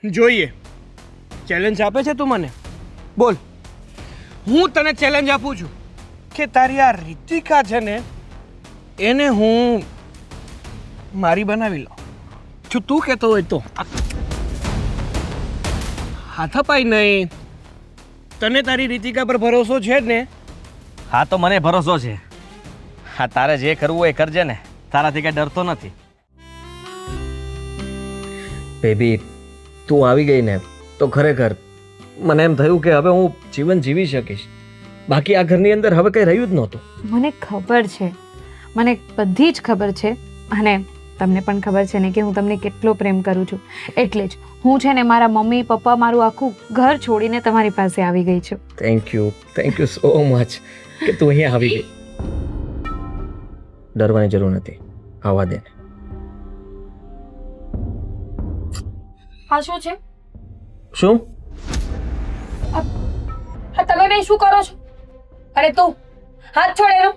જોઈએ ચેલેન્જ આપે છે તું મને? બોલ, હું તને ચેલેન્જ આપું છું કે તારી આ રીતિકા છે ને એને હું મારી બનાવી લઉં. જો તું કહેતો હોય તો. હાથ અપાય નહીં. તને તારી રીતિકા પર ભરોસો છે જ ને? હા તો મને ભરોસો છે. હા તારે જે કરવું હોય એ કરજે ને, તારાથી કઈ ડરતો નથી. બેબી તું આવી ગઈ ને તો ખરેખર મને એમ થયું કે હવે હું જીવન જીવી શકીશ. બાકી આ ઘરની અંદર હવે કંઈ રહ્યું જ નહોતું. મને ખબર છે, મને બધી જ ખબર છે, અને તમને પણ ખબર છે ને કે હું તમને કેટલો પ્રેમ કરું છું. એટલે જ હું છે ને મારા મમ્મી પપ્પા મારું આખું ઘર છોડીને તમારી પાસે આવી ગઈ છું. થેન્ક યુ સો મચ કે તું અહીંયા આવી ગઈ. ડરવાની જરૂર નથી, આવવા દે. હા શું છે? શું? હા તમે બે શું કરો છો? અરે તું હાથ છોડ એનો.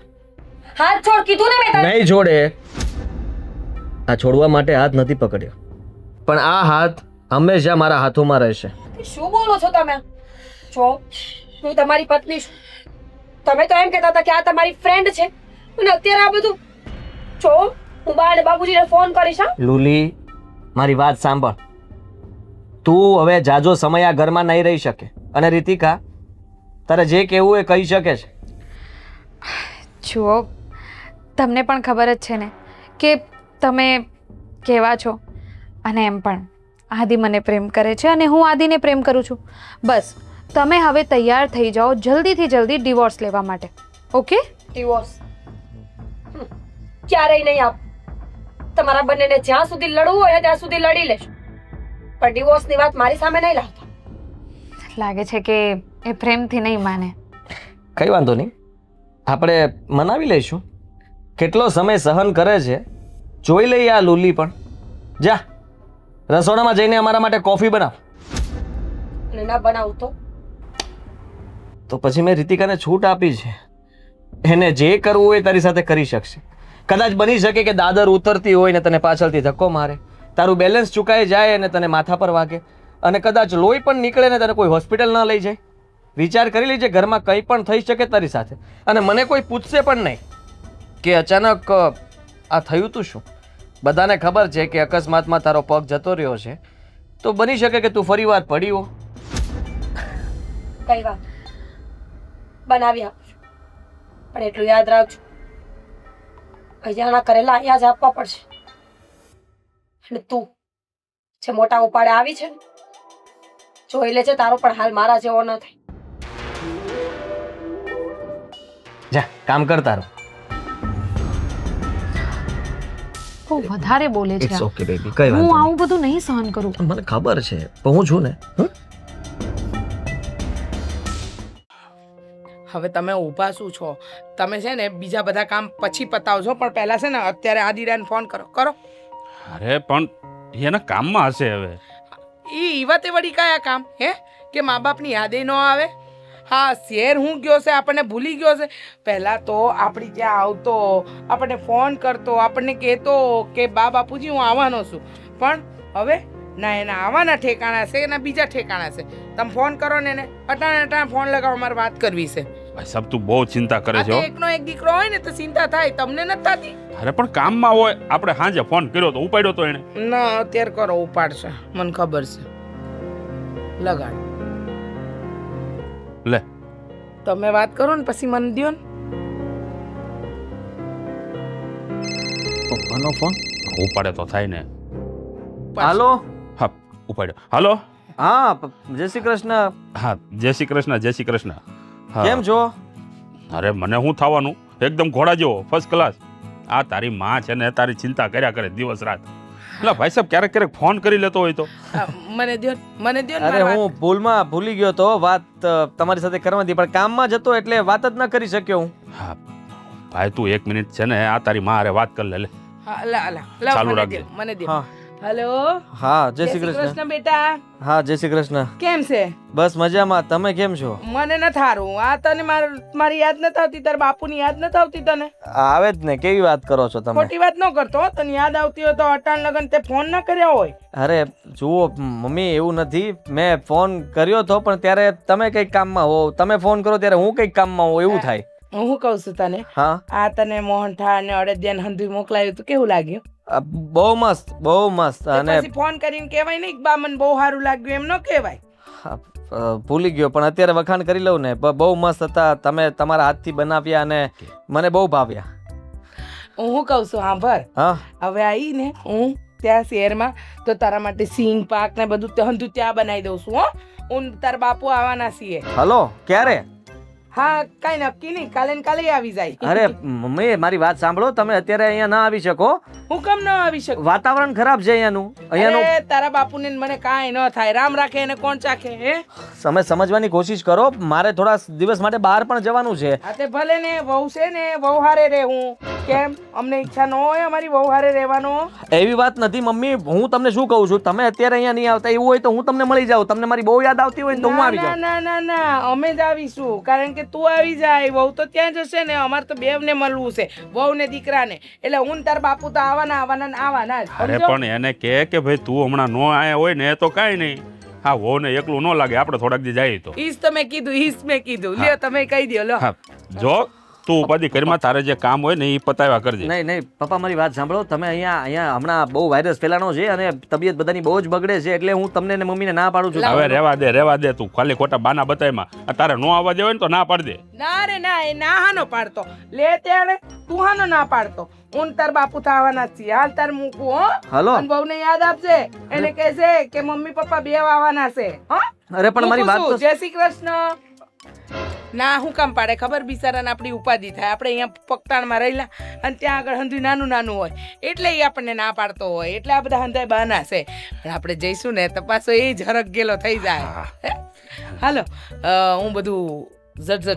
હાથ છોડ કીધું ને મેં તને. નહીં છોડે. આ છોડવા માટે હાથ નથી પકડ્યો, પણ આ હાથ હંમેશા મારા હાથોમાં રહેશે. શું બોલો છો તમે? જો હું તમારી પત્ની છું. તમે તો એમ કહેતા હતા કે આ તમારી ફ્રેન્ડ છે, અને અત્યારે આ બધું. જો હું બા અને બાબુજીને ફોન કરીશ. હા લુલી મારી વાત સાંભળ. તું હવે જાજો સમય આ ઘરમાં નહીં રહી શકે, અને રીતિકા તારે જે કહેવું એ કહી શકે છે. જુઓ, તમને પણ ખબર જ છે ને કે તમે કેવા છો, અને એમ પણ આદિ મને પ્રેમ કરે છે અને હું આદિને પ્રેમ કરું છું. બસ તમે હવે તૈયાર થઈ જાઓ જલ્દીથી જલ્દી ડિવોર્સ લેવા માટે. ઓકે? ડિવોર્સ ક્યારેય નહીં આપ. તમારા બંનેને જ્યાં સુધી લડવું હોય ત્યાં સુધી લડી લેશો, પણ ડિવોર્સની વાત મારી સામે નહીં લાવતા. લાગે છે કે એ પ્રેમથી નહીં માને. કઈ વાંધો નહીં, આપણે મનાવી લઈશું. કેટલો સમય સહન કરે છે જોઈ લઈએ. આ લુલી પણ જા રસોડામાં જઈને અમારા માટે કોફી બનાવ. અને ના બનાવું તો પછી મેં રીતિકાને છૂટ આપી છે. એને જે કરવું હોય તારી સાથે કરી શકશે. કદાચ બની શકે કે દાદર ઉતરતી હોય ને તને પાછળથી ધક્કો મારે, તારું બેલેન્સ ચૂકાઈ જાય અને તને માથા પર વાગે, અને કદાચ લોહી પણ નીકળે ને તને કોઈ હોસ્પિટલ ન લઈ જાય. વિચાર કરી લેજે, ઘરમાં કંઈ પણ થઈ શકે તારી સાથે, અને મને કોઈ પૂછશે પણ નહીં કે અચાનક આ થયું તું શું. બધાને ખબર છે કે અકસ્માતમાં તારો પગ જતો રહ્યો છે, તો બની શકે કે તું ફરી વાર પડી હો. કઈ વાત બનાવી આપું છું, પણ એટલું યાદ રાખજો, અહીંયાના કરેલા અહીંયા જ આપવા પડશે. અને તું જે મોટા ઉપાડે આવી છે ને, જોઈ લેજે તારો પણ હાલ મારા જેવો ન થાય. જા કામ કર તારું. બહુ વધારે બોલે છે. ઇટ્સ ઓકે બેબી, કઈ વાંધો હું નહીં. આવું બધું નહીં સહન કરું. મને ખબર છે, પણ હું છું ને. હવે તમે ઊભા શું છો? તમે છે ને બીજા બધા કામ પછી પતાવજો, પણ પહેલા છે ને અત્યારે આદિરાને ફોન કરો. અરે પણ એના કામમાં હશે હવે. એ વાતે વળી કયા કામ હે કે મા બાપની યાદે ન આવે? હા શેર હું ગયો છે, આપણને ભૂલી ગયો છે. પહેલાં તો આપણી ત્યાં આવતો, આપણને ફોન કરતો, આપણને કહેતો કે બા બાપુજી હું આવવાનો છું, પણ હવે ના એના આવવાના ઠેકાણા છે એના બીજા ઠેકાણા છે. તમે ફોન કરો ને એને અટાણે ફોન લગાવો, અમારે વાત કરવી છે. ભાઈ સાહેબ તું બહુ ચિંતા કરે આ છે તો હો. એકનો એક દીકરો હોય ને તો ચિંતા થાય, તમને નથી થતી? અરે પણ કામમાં હોય. આપણે સાંજે ફોન કર્યો તો ઉપાડ્યો તો એને. ના અત્યારે કરો, ઉપાડશે, મને ખબર છે. લગાડ લે તમે વાત કરો ને પછી મને દ્યો ને. પપ્પાનો ફોન. ઉપાડે તો થાય ને. હાલો. હા ઉપાડ્યો. હાલો. હા જય શ્રી કૃષ્ણ. હા જય શ્રી કૃષ્ણ. જય શ્રી કૃષ્ણ. હા. કેમ છો? અરે મને શું થવાનું, એકદમ ઘોડા જેવો ફર્સ્ટ ક્લાસ. આ તારી માં છે ને તારી ચિંતા કર્યા કરે દિવસ રાત. એટલે ભાઈ સાહેબ ક્યારેક ફોન કરી લેતો હોય તો. મને દ્યો ને અરે મારી વાત. હું ભૂલમાં ભૂલી ગયો તો વાત તમારી સાથે કરવાની, પણ કામમાં જતો એટલે વાત જ ન કરી શક્યો હું. હા ભાઈ તું 1 મિનિટ છે ને આ તારી માં હારે વાત કરી લે. હા, લા, ચાલુ મને રાખજે. દ્યો, મને દ્યો. હા હેલો હા જય શ્રી કૃષ્ણ. કૃષ્ણ બેટા હા જય શ્રી કૃષ્ણ. કેમ છે બસ મજામાં. તમે કેમ છો? મને ન થારું આ તને મારી યાદ નથી આવતી તારા બાપુની યાદ નથી આવતી તને આવે જ ને, કેવી વાત કરો છો તમે? ખોટી વાત ન કરતો હો. તને યાદ આવતી હોય તો અટાણ લગન તે ફોન ન કર્યો હોય. અરે જુઓ મમ્મી, એવું નથી. મેં ફોન કર્યો હતો પણ ત્યારે તમે કંઈક કામમાં હો, તમે ફોન કરો ત્યારે હું કંઈક કામમાં હોઉં, એવું થાય. હું શું કહું છું તને હા આ તને મોહનથાળ અને અડદિયા હંધુય મોકલાયું તો કેવું લાગ્યું બહુ મસ્ત, બહુ મસ્ત. તે અને પછી ફોન કરીને કહેવાય નહીં કે બા મને બહુ સારું લાગ્યું એમ ન કહેવાય. ભૂલી ગયો પણ અત્યારે વખાણ કરી લઉં ને. બહુ મસ્ત હતા. તમે તમારા હાથથી બનાવ્યા અને મને બહુ ભાવ્યા. હું શું કહું છું સાંભળ હા હવે આવી ને હું ત્યાં શહેરમાં તો તારા માટે સિંગ પાક ને બધું હંધું ત્યાં બનાવી દઉં છું હો. હું તારા બાપુ આવવાના છીએ. હલો, ક્યારે? હા કઈ નક્કી નહીં, કાલે ને કાલે આવી જાય. અરે મમ્મી, મારી વાત સાંભળો. તમે અત્યારે અહીંયા ના આવી શકો. હું કેમ ન આવી શકું? વાતાવરણ ખરાબ છે અહીંયાનું. અરે તારા બાપુને ને મને કાંઈ ન થાય. રામ રાખે એને કોણ ચાખે હે? તમે સમજવાની કોશિશ કરો. મારે થોડા દિવસ માટે બહાર પણ જવાનું છે. આ તે ભલે ને વહુ છે ને વહુ હારે રે. હું કેમ અમને ઈચ્છા ન હોય અમારી વહુ હારે રહેવાનો? એવી વાત નથી મમ્મી. હું તમને શું કહું છું, તમે અત્યારે અહીંયા નહીં આવતા. એવું હોય તો હું તમને મળી જાઉં. તમને મારી બહુ યાદ આવતી હોય ને તો હું આવી ના જાઉં. ના ના ના અમે જ આવીશું. કારણ કે તું આવી જાય, વહુ તો ત્યાં જશે ને. અમારે તો બેવને મળવું છે, વહુ ને દીકરાને. એટલે હું ને તાર બાપુ તો આવવાના જ. અરે પણ એને કે ભાઈ તું હમણાં નો આયા હોય ને તો કાંઈ નહીં. હા વહુ ને એકલું ન લાગે, આપણે થોડાક દી જાય તો. ઈજ તો મેં કીધું, ઈજ મેં કીધું. લ્યો તમે કહી દો. લો હા જો તું ઉપાધિ કરીમાં તારે જે કામ હોય ને એ પતાવ્યા કરજે. નહીં નહીં પપ્પા, મારી વાત સાંભળો. તમે અહીંયા હમણાં બહુ વાયરસ ફેલાનો છે અને તબિયત બધાની બહુ જ બગડે છે. એટલે હું તમને ને મમ્મીને ના પાડું છું. હવે રહેવા દે તું ખાલી ખોટા બાના બતાયમાં. તારે નો આવવા દેવાય ને તો ના પાડ દે. ના રે ના, એ ના હાનો પાડતો. લે ત્યારે તું હાનો ના પાડતો. હું તાર બાપુ થવાના જ છીએ. હાલ તાર મૂકું હો. હલો. અને બહુને યાદ આપજે. એને કહેશે કે મમ્મી પપ્પા બે આવવાના છે. હો અરે પણ મારી વાત મૂકું તો છું. જય શ્રી કૃષ્ણ. ના હું કામ પાડે ખબર? બિચારાને આપણી ઉપાધિ થાય. આપણે અહીંયા પગતાણમાં રહેલા અને ત્યાં આગળ હંધુય નાનું નાનું હોય એટલે એ આપણને ના પાડતો હોય. એટલે આ બધા હંધાય બહાના છે. પણ આપણે જઈશું ને તો પાછો એ જ હરખ ગેલો થઈ જાય. હાલો હું બધું ઝટ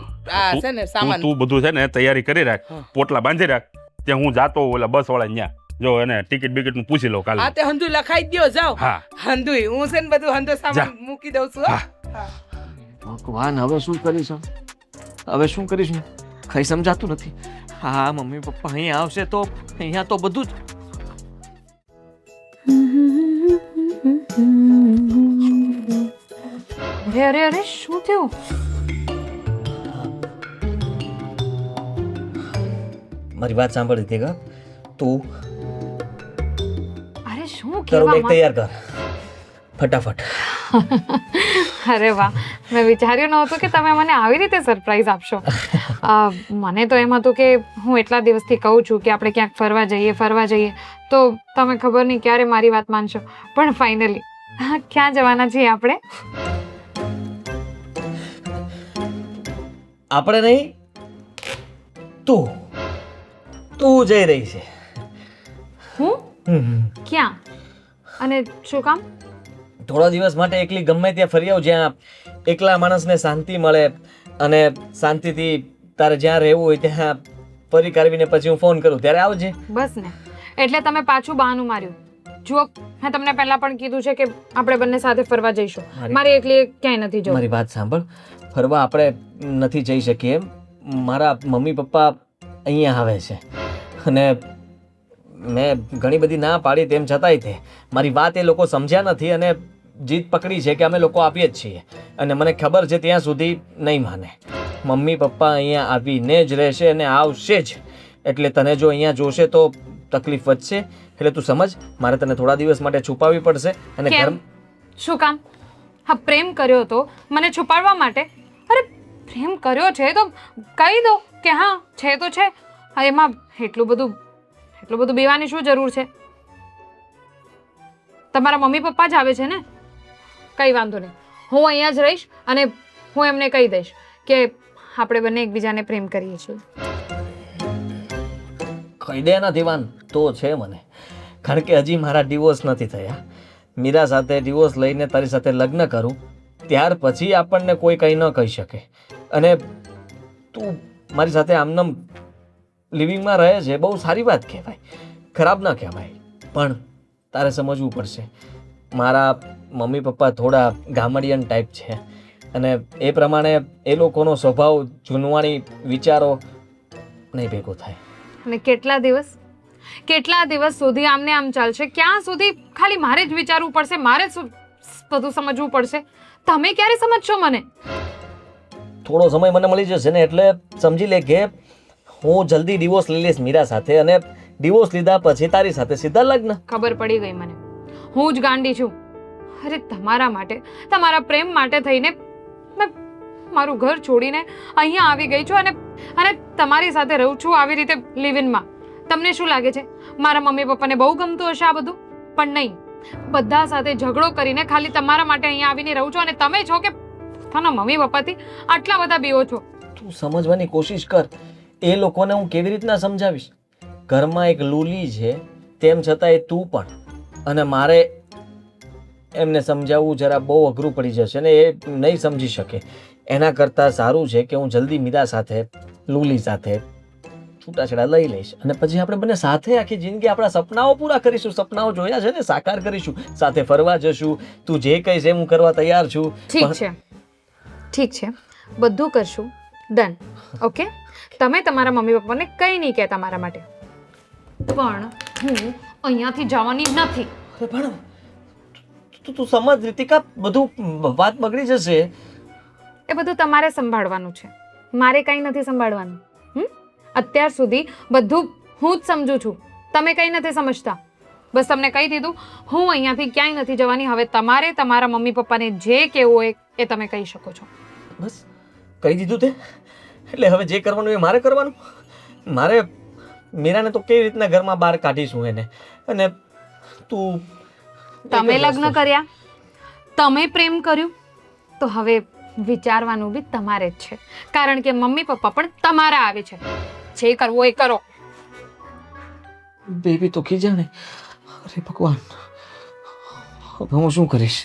આ છે ને સામાન તું બધું છે ને તૈયારી કરી રાખ, પોટલા બાંધી રાખ. ત્યાં હું જાતો ઓલા બસ વાળા ત્યાં જો એને ટિકિટ બિકિટ નું પૂછી લો કાલે. આ તે હંધુય લખાઈ દ્યો. જાઓ હા હંધુય હું છે ને બધું હંધો સામાન મૂકી દઉં છું. હા. ભગવાન, હવે શું કરીશું? હવે શું કરીશું? કઈ સમજાતું નથી. હા મમ્મી પપ્પા અહીંયા આવશે તો અહીંયા તો બધું જ. અરે શું થયું? મારી વાત સાંભળી હતી કે તું અરે શું તારો બેગ કહેવા તૈયાર કર ફટાફટ. અરે વાહ, મેં વિચાર્યું નહોતું કે તમે મને આવી રીતે સરપ્રાઈઝ આપશો. મને તો એમ હતું કે હું એટલા દિવસથી કહું છું કે આપણે ક્યાંક ફરવા જઈએ તો તમે ખબર નહીં ક્યારે મારી વાત માનશો. પણ ફાઇનલી ક્યાં જવાના છીએ આપણે? આપણે નહીં, તું જઈ રહી છે. હું? ક્યાં અને શું કામ? થોડા દિવસ માટે એકલી ગમે ત્યાં ફરી આવ, જ્યાં એકલા માણસને શાંતિ મળે અને શાંતિથી તારે જ્યાં રહેવું હોય ત્યાં ફરી કાઢવીને પછી હું ફોન કરું ત્યારે આવજે. બસ ને, એટલે તમે પાછું બહાનું માર્યું. જુઓ, મેં તમને પહેલા પણ કીધું છે કે આપણે બંને સાથે ફરવા જઈશું. મારે એકલી ક્યાંય નથી જવું. મારી વાત સાંભળ. ફરવા આપણે નથી જઈ શકીએ. મારા મમ્મી પપ્પા અહીંયા આવે છે અને મેં ઘણી બધી ના પાડી તેમ છતાંય તે મારી વાત એ લોકો સમજ્યા નથી અને જીદ પકડી છે કે અમે લોકો આવીએ જ છીએ. અને મને ખબર છે ત્યાં સુધી નહીં માને. મમ્મી પપ્પા અહીંયા આવીને જ રહેશે અને આવશે જ. એટલે તને જો અહીંયા જોશે તો તકલીફ વધશે. એટલે તું સમજ, મારે તને થોડા દિવસ માટે છુપાવવી પડશે. અને કેમ? શું કામ? હા, પ્રેમ કર્યો હતો મને છુપાડવા માટે? અરે પ્રેમ કર્યો છે તો કહી દો કે હા છે તો છે. હા, એમાં એટલું બધું બીવાની શું જરૂર છે? તમારા મમ્મી પપ્પા જ આવે છે ને? કંઈ વાંધો નહીં, હું અહીંયા જ રહીશ અને હું એમને કહી દઈશ કે આપણે બંને એકબીજાને પ્રેમ કરીએ છીએ. કહી દે ના દીવાન તો છે મને. કારણ કે હજી મારા ડિવોર્સ નથી થયા. મીરા સાથે ડિવોર્સ લઈને તારી સાથે લગ્ન કરું ત્યાર પછી આપણને કોઈ કંઈ ન કહી શકે. અને તું મારી સાથે આમનામ લિવિંગમાં રહે છે, બહુ સારી વાત કહેવાય, ખરાબ ના કહેવાય. પણ તારે સમજવું પડશે. મારા મમ્મી પપ્પા થોડા ગામડિયન ટાઈપ છે અને એ પ્રમાણે એ લોકોનો સ્વભાવ જૂનવાણી વિચારો નહીં ભેગો થાય. અને કેટલા દિવસ સુધી આમને આમ ચાલશે? ક્યાં સુધી ખાલી મારે જ વિચારવું પડશે, મારે જ બધું સમજવું પડશે? તમે ક્યારે સમજશો મને? થોડો સમય મને મળી જશે ને એટલે સમજી લે કે હું જલ્દી ડિવોર્સ લઈ લઈશ મીરા સાથે અને ડિવોર્સ લીધા પછી તારી સાથે સીધા લગ્ન. ખબર પડી ગઈ મને, હું જ ગાંડી છું. અરે તમારા માટે, તમારા પ્રેમ માટે થઈને મેં મારું ઘર છોડીને અહીંયા આવી ગઈ છું અને તમારી સાથે રહું છું આવી રીતે લિવ ઇનમાં. તમને શું લાગે છે મારા મમ્મી પપ્પાને બહુ ગમતું હશે આ બધું? પણ નહીં, બધા સાથે ઝઘડો કરીને ખાલી તમારા માટે અહીંયા આવીને રહું છું અને તમે છો કે પોતાના મમ્મી પપ્પાથી આટલા બધા બીવો છો. તું સમજવાની કોશિશ કર. એ લોકોને હું કેવી રીતના સમજાવીશ? ઘરમાં એક લૂલી છે તેમ છતાંય તું પણ, અને મારે એમને સમજાવવું જરા બહુ અઘરું પડી જશે ને એ નહીં સમજી શકે. એના કરતાં સારું છે કે હું જલ્દી મીરા સાથે, લૂલી સાથે છૂટાછેડા લઈ લઈશ અને પછી આપણે બંને સાથે આખી જિંદગી આપણા સપનાઓ પૂરા કરીશું. સપનાઓ જોયા છે ને, સાકાર કરીશું, સાથે ફરવા જશું. તું જે કહીશ એ હું કરવા તૈયાર છું. ઠીક છે, બધું કરશું, ડન. ઓકે, તમે તમારા મમ્મી પપ્પાને કંઈ નહીં કહેતા મારા માટે, પણ હું અહીંયાથી જવાની નથી. અરે પણ તું સમજ રીતિકા, બધું વાત બગડી જશે. એ બધું તમારે સંભાળવાનું છે, મારે કંઈ નથી સંભાળવાનું. અત્યાર સુધી બધું હું જ સમજું છું, તમે કંઈ નથી સમજતા. બસ તમને કહી દીધું, હું અહીંયાથી ક્યાંય નથી જવાની. હવે તમારે તમારા મમ્મી પપ્પાને જે કહેવું હોય એ તમે કહી શકો છો. બસ કહી દીધું તે? એટલે હવે જે કરવાનું એ મારે કરવાનું? મારે મીરાને તો કેવી રીતના ઘરમાં બહાર કાઢીશું એને? અને તું તમે લગ્ન કર્યા, તમે પ્રેમ કર્યું, તો હવે વિચારવાનું બી તમારે જ છે, કારણ કે મમ્મી પપ્પા પણ તમારા આવે છે. જે કરવું એ કરો. બેબી તો ખીજાણે. અરે ભગવાન, હવે હું શું કરીશ?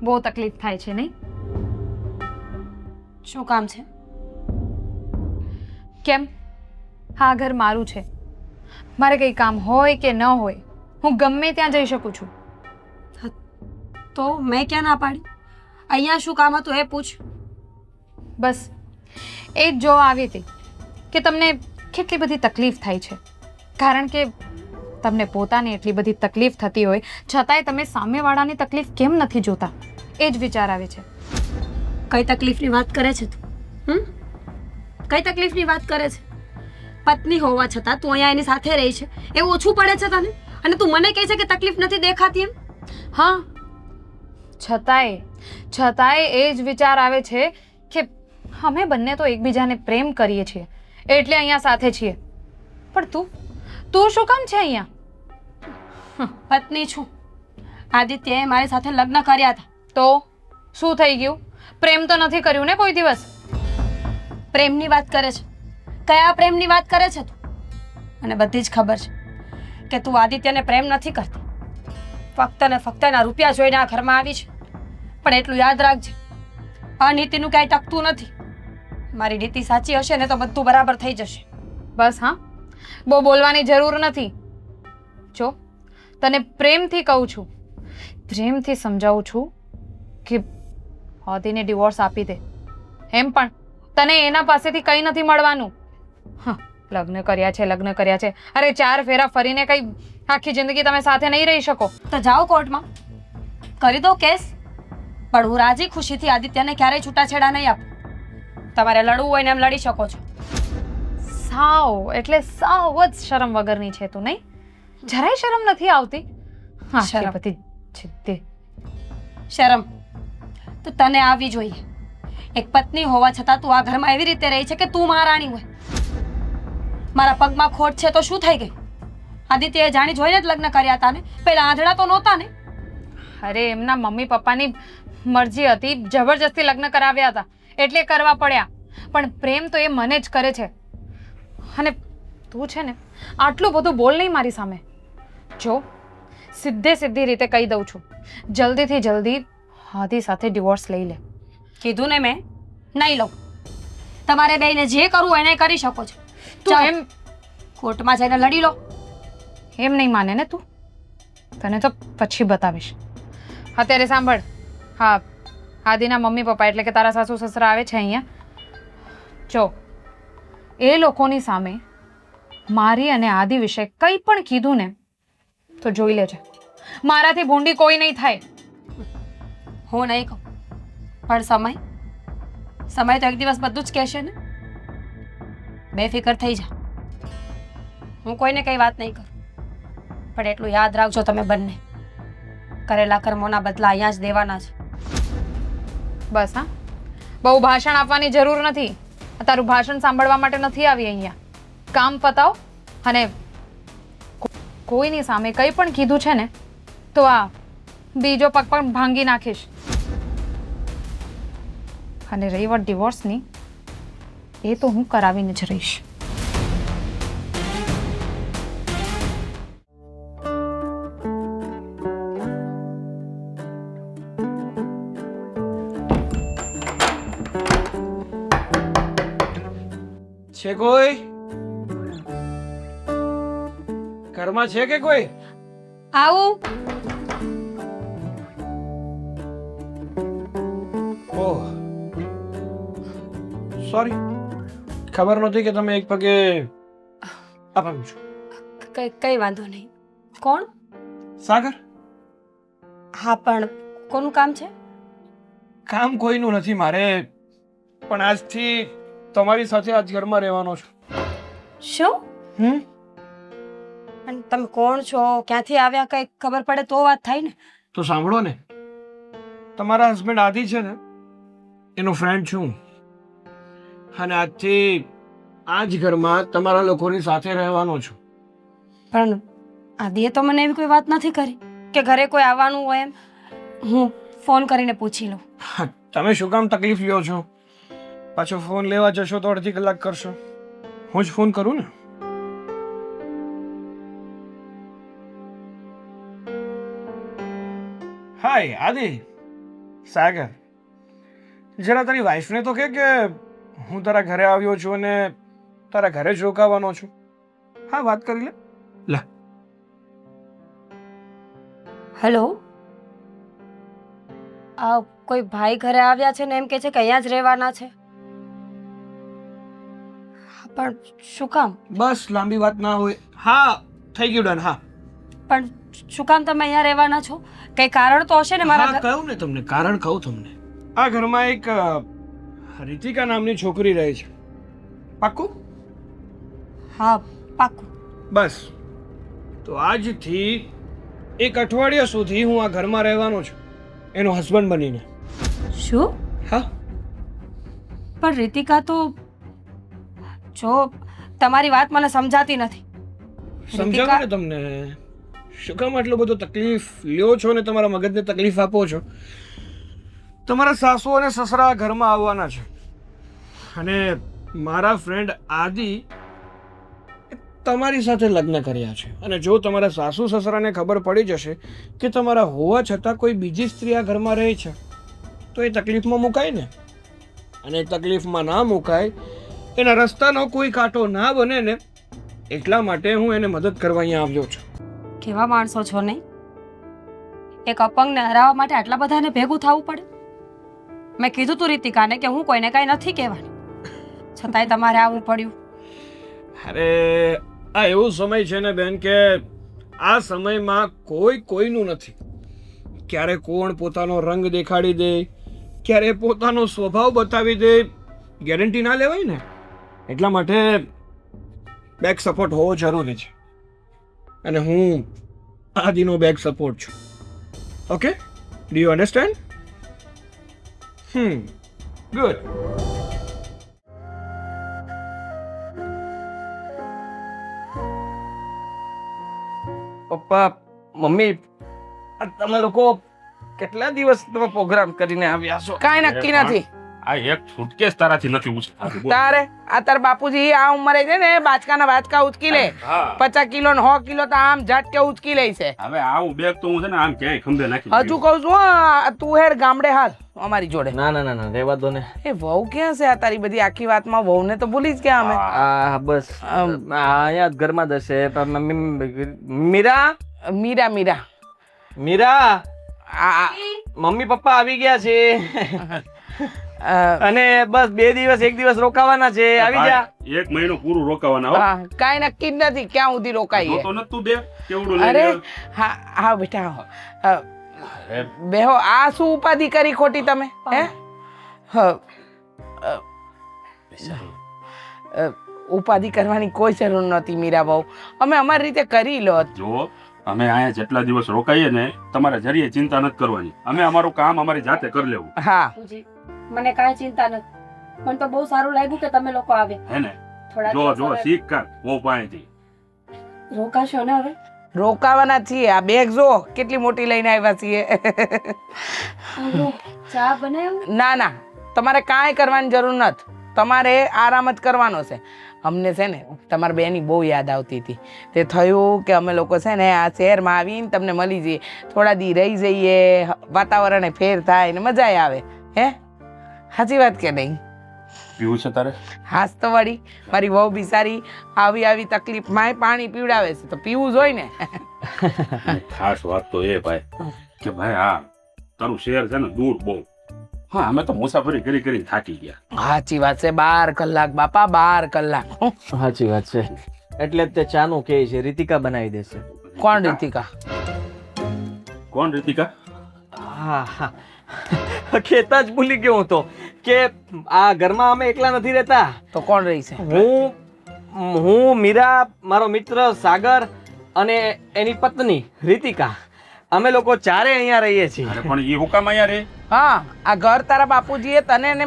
બહુ તકલીફ થાય છે નહીં? શું કામ છે? કેમ? હા, ઘર મારું છે. મારે કંઈ કામ હોય કે ન હોય, હું ગમે ત્યાં જઈ શકું છું. તો મેં ક્યાં ના પાડી? અહીંયા શું કામ હતું એ પૂછ. બસ એ જ જોવા આવી હતી કે તમને કેટલી બધી તકલીફ થાય છે, કારણ કે તમને પોતાની એટલી બધી તકલીફ થતી હોય છતાંય તમે સામેવાળાની તકલીફ કેમ નથી જોતા, એ જ વિચાર આવે છે. કઈ તકલીફની વાત કરે છે તું? કઈ તકલીફની વાત કરે છે? પત્ની હોવા છતાં તું અહીંયા એની સાથે રહી છે એવું ઓછું પડે છે તને? અને તું મને કહે છે કે તકલીફ નથી દેખાતી એમ? હા, છતાંય એ જ વિચાર આવે છે કે અમે બંને તો એકબીજાને પ્રેમ કરીએ છીએ એટલે અહીંયા સાથે છીએ. પણ તું શું કામ છે અહીંયા? પત્ની છું. આદિત્યએ મારી સાથે લગ્ન કર્યા હતા. તો શું થઈ ગયું? પ્રેમ તો નથી કર્યું ને કોઈ દિવસ? પ્રેમની વાત કરે છે? કયા પ્રેમની વાત કરે છે તું? મને બધી જ ખબર છે કે તું આદિત્યને પ્રેમ નથી કરતી, ફક્ત ને ફક્ત એના રૂપિયા જોઈને આ ઘરમાં આવી છે. પણ એટલું યાદ રાખજે, આ નીતિનું કાંઈ ટકતું નથી. મારી નીતિ સાચી હશે ને તો બધું બરાબર થઈ જશે. બસ હા, બહુ બોલવાની જરૂર નથી. જો તને પ્રેમથી કહું છું, પ્રેમથી સમજાવું છું કે આદિને ડિવોર્સ આપી દે. એમ પણ તને એના પાસેથી કંઈ નથી મળવાનું. લગ્ન કર્યા છે. અરે 4 ફેરા ફરીને કઈ આખી જિંદગી તમે સાથે નહીં રહી શકો. તો જાઓ કોર્ટમાં, કરી દો કેસ. પણ હું રાજી ખુશીથી આદિત્યને ક્યારેય છૂટાછેડા નહીં આપું. તમારે લડવું હોય ને એમ લડી શકો છો. સાવ જ શરમ વગરની છે તું, નહીં? જરાય શરમ નથી આવતી? હા, શરમ. બધી જિદ્દી. શરમ તો તને આવી જોઈએ. એક પત્ની હોવા છતાં તું આ ઘરમાં એવી રીતે રહી છે કે તું મહારાણી હોય. મારા પગમાં ખોટ છે તો શું થઈ ગઈ? આદિત્યએ જાણી જોઈને જ લગ્ન કર્યા હતા ને? પેલા આંધળા તો નહોતા ને? અરે એમના મમ્મી પપ્પાની મરજી હતી, જબરજસ્તી લગ્ન કરાવ્યા હતા એટલે કરવા પડ્યા. પણ પ્રેમ તો એ મને જ કરે છે. અને તું છે ને આટલું બધું બોલ નહીં મારી સામે. જો સીધી રીતે કહી દઉં છું, જલ્દીથી જલ્દી આદિ સાથે ડિવોર્સ લઈ લે. કીધું ને મેં, નહીં લઉં. તમારે બેયને જે કરવું હોય એને કરી શકો છો. તું જાઓ, એમ કોર્ટમાં જઈને લડી લો. એમ નહીં માને ને તું? તને તો પછી બતાવીશ. અત્યારે સાંભળ, હા, આદિના મમ્મી પપ્પા એટલે કે તારા સાસુ સસરા આવે છે અહીંયા. જો એ લોકોની સામે મારી અને આદિ વિશે કંઈ પણ કીધું ને તો જોઈ લેજે, મારાથી ભૂંડી કોઈ નહીં થાય. હું નહીં કહું, પણ સમય તો એક દિવસ બધું જ કહેશે ને. બેફિકર થઈ જા. હું કોઈને કંઈ વાત નહીં કરું, પણ એટલું યાદ રાખજો, તમે બંને કરેલા કર્મોના બદલા અહીંયા જ દેવાના છે. બસ હા, બહુ ભાષણ આપવાની જરૂર નથી. તારું ભાષણ સાંભળવા માટે નથી આવી અહીંયા. કામ પતાવ અને કોઈની સામે કંઈ પણ કીધું છે ને તો આ બીજો પગ પણ ભાંગી નાખીશ. અને રહી વાત ડિવોર્સની, એ તો હું કરાવીને જ રહીશ. છે કોઈ ઘરમાં? છે કે કોઈ? આવું ઓહ સોરી, ખબર નહોતી કે તમે એક પગે અપંગ છો. કઈ વાંધો નહીં. કોણ? સાગર. હા, પણ કોનું કામ છે? કામ કોઈનું નથી મારે, પણ આજથી તમારી સાથે આજ ઘરમાં રહેવાનો છું. શું? પણ તમે કોણ છો, ક્યાંથી આવ્યા, કઈ ખબર પડે તો વાત થાય ને. તો સાંભળો ને, તમારા હસબન્ડ આદિ છે ને એનો ફ્રેન્ડ છું, અને આજથી આ જ ઘરમાં તમારા લોકોની સાથે રહેવાનો છું. પણ આદિએ તો મને એવી કોઈ વાત નથી કરી કે ઘરે કોઈ આવવાનું હોય એમ. હું ફોન કરીને પૂછી લઉં. હા, તમે શું કામ તકલીફ લ્યો છો? પાછો ફોન લેવા જશો તો અડધી કલાક કરશો. હું જ ફોન કરું ને. હાય આદિ. સાગર, જરા તારી વાઈફને તો કે હું તારા ઘરે આવ્યો છું અને તારા ઘરે જ રોકાવાનો છું. હા, વાત કરી લે. લે. હેલો, કોઈ ભાઈ ઘરે આવ્યા છે ને એમ કે છે કે અહીંયા જ રહેવાના છે. પણ શું કામ? બસ લાંબી વાત ના હોય. હા, થઈ ગયું ડન. હા, પણ શું કામ તમે અહીંયા રહેવાના છો? કઈ કારણ તો હશે ને મારા હા, કહું ને તમને કારણ કહું તમને. આ ઘરમાં એક રીતિકા નામની છોકરી રહે છે. પાક્કું? હા, પાક્કું. બસ, તો આજથી એક અઠવાડિયા સુધી હું આ ઘરમાં રહેવાનો છું એનો હસબન્ડ બનીને. શું? હા. પણ રીતિકા તો, જો તમારી વાત મને સમજાતી નથી. સમજાવું ને તમને? શું કામ આટલો બધો તકલીફ લ્યો છો ને તમારા મગજને તકલીફ આપો છો? તમારા સાસુ અને સસરા ઘરમાં આવવાના છે, અને મારા ફ્રેન્ડ આદિ તમારી સાથે લગ્ન કર્યા છે. અને જો તમારા સાસુ સસરાને ખબર પડી જશે કે તમારા હોવા છતાં કોઈ બીજી સ્ત્રી આ ઘરમાં રહે છે તો એ તકલીફમાં મુકાય ને. અને તકલીફમાં ના મુકાય, એના રસ્તાનો કોઈ કાંટો ના બને ને, એટલા માટે હું એને મદદ કરવા અહીંયા આવ્યો છું. કેવા માણસો છો નહીં? એક અપંગને હરાવવા માટે આટલા બધાને ભેગું થવું પડે? મેં કીધું તું રીતિકાને કે હું કોઈને કાંઈ નથી કહેવાની, છતાંય તમારે આવવું પડ્યું. અરે આ એવો સમય છે ને બેન કે આ સમયમાં કોઈ કોઈનું નથી. ક્યારે કોણ પોતાનો રંગ દેખાડી દે, ક્યારે પોતાનો સ્વભાવ બતાવી દે, ગેરંટી ના લેવાય ને. એટલા માટે બેક સપોર્ટ હોવો જરૂરી છે, અને હું આદિનો બેક સપોર્ટ છું. Okay, do you understand? Good. પપ્પા, મમ્મી, આ તમે લોકો કેટલા દિવસનો પ્રોગ્રામ કરીને આવ્યા છો? કાંઈ નક્કી નથી. આ એક સુટકેસ તારાથી નથી ઉછળાતું, બોલ. તારે આ તાર બાપુજી આ ઉંમરે છે ને બાચકાના બાચકા ઉચકી લે. હા. 50 કિલો ને 100 કિલો તો આમ ઝટકે ઉચકી લે છે. હવે આવું બેગ તો હું છે ને આમ ક્યાંય ખંભે નાખી હજુ કહું છું હા, તું હેડ ગામડે હાલ અમારી જોડે. ના ના ના ના રહેવા દો ને. એ વહુ ક્યાં છે આ તારી બધી આખી વાતમાં? વહુને તો ભૂલી જ ગયા અમે. આ બસ અહીંયા જ ઘરમાં જ હશે. મીરા મીરા મીરા મીરા આ મમ્મી પપ્પા આવી ગયા છે આ, અને બસ 2 દિવસ 1 દિવસ રોકાવાના છે. આવી જા. એક મહિનો પૂરું રોકાવાના હો. હા, કાંઈ નક્કી જ નથી ક્યાં સુધી રોકાઈએ. જોતો નથી તું બે કેવડું અરે લઈને હા હા બેટા આવો. આવ્યો? બેહો. આ શું ઉપાધિ કરી ખોટી તમે હે? ઉપાધિ કરવાની કોઈ જરૂર નહોતી મીરા બહુ. અમે અમારી રીતે કરી લો. જો અમે અહીંયા જેટલા દિવસ રોકાઈએ ને તમારે જરીએ ચિંતા નથી કરવાની. અમે અમારું કામ અમારી જાતે કરી લેવું, હા બાપુજી, મને કાંઈ ચિંતા નથી. મને તો બહુ સારું લાગ્યું કે તમે લોકો આવ્યા. હે ને? થોડા જો દિવસ જો હવે શીખ કર બહુ પાણીથી. રોકાશો ને હવે? રોકાવાના છીએ. આ બેગ જો કેટલી મોટી લઈને આવ્યા છીએ. આવો, ચા બનાવ્યું? ના ના તમારે કાંઈ કરવાની જરૂર નથી. તમારે આરામ જ કરવાનો છે. અમને છે ને તમારા બેની બહુ યાદ આવતી હતી. તે થયું કે અમે લોકો છે ને આ શહેરમાં આવીને તમને મળી જઈએ, થોડા દી રહી જઈએ, વાતાવરણે ફેર થાય ને મજા આવે. હે સાચી વાત કે નહીં? પીવું છે તારે? હાસ તો વળી મારી વહુ બિચારી આવી આવી તકલીફમાંય પાણી પીવડાવે છે તો પીવું જોઈએ ને. અને ખાસ વાત તો એ ભાઈ કે ભાઈ હા તારું શહેર છે ને દૂર બહુ. હા અમે તો મુસાફરી કરી કરી થાકી ગયા. સાચી વાત છે. 12 કલાક બાપા, 12 કલાક. સાચી વાત છે. એટલે જ તે ચાનું કહે છે રીતિકા બનાવી દેશે. કોણ રીતિકા? કોણ રીતિકા? હા હા ખેતા જ ભૂલી ગયો હું તો કે આ ઘરમાં અમે એકલા નથી રહેતા. તો કોણ રહી છે? હું મીરા, મારો મિત્ર સાગર અને એની પત્ની રીતિકા, અમે લોકો ચારે અહીંયા રહીએ છીએ. અરે પણ એ હુકામ અહીંયા રે? હા, આ ઘર તારા બાપુજીએ તને ને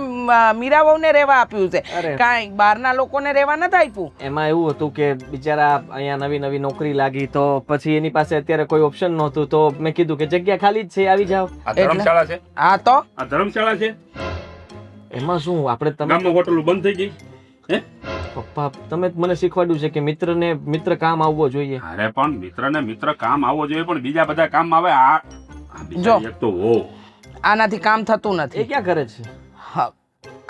મીરા વહુને રહેવા આપ્યું છે. અરે. કાંઈ બહારના લોકોને રહેવા નથી આપ્યું. એમાં એવું હતું કે બિચારા અહીંયા નવી નવી નોકરી લાગી તો પછી એની પાસે અત્યારે કોઈ ઓપ્શન નહોતું તો મેં કીધું કે જગ્યા ખાલી જ છે, આવી જાઓ. આ ધર્મશાળા છે? હા તો આ ધર્મશાળા છે? એમાં શું આપણે તમે ગામમાં હોટલો બંધ થઈ ગઈ? હે પપ્પા તમે જ મને શીખવાડ્યું છે કે મિત્ર કામ આવવો જોઈએ. અરે પણ મિત્રને મિત્ર કામ આવવો જોઈએ પણ બીજા બધા કામ આવે. આ જો. બિચારી એક તો હો આનાથી કામ થતું એ નથી. ક્યાં કરે છે? હા,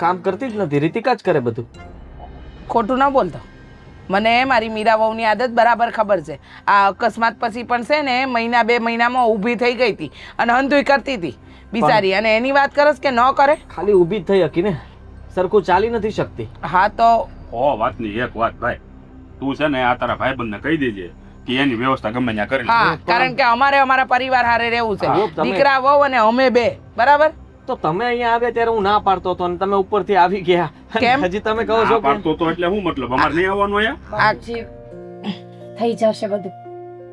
કામ કરતી જ નથી, રીતિકા જ કરે બધું. ખોટું ના બોલતો. મને મારી મીરા વહુની આદત બરાબર ખબર છે. આ અકસ્માત પછી પણ છે ને મહિના 2 મહિનામાં ઊભી થઈ ગઈ હતી અને હંધુય કરતી હતી બિચારી. અને એની વાત કરસ કે ન કરે? ખાલી ઊભી જ થઈ હકી ને, સરખું ચાલી નથી શકતી. હા તો વાતની એક વાત ભાઈ, તું છે ને આ તારા ભાઈબંધને કહી દેજે કે એની વ્યવસ્થા ગમે ત્યાં કરી લે. હા, કારણ કે અમારે અમારા પરિવાર હારે રહેવું છે. હા, તમે- દીકરા વહુ અને અમે 2 બરાબર. તો તમે અહીંયા આવ્યા ત્યારે હું ના પાડતો હતો અને તમે ઉપરથી આવી ગયા. કેમ? હજી તમે કહો છો ના કે પાડતો તો એટલે શું મતલબ? અમારે નહીં આવવાનું અહીંયા? બાપુજી, થઈ જશે બધું.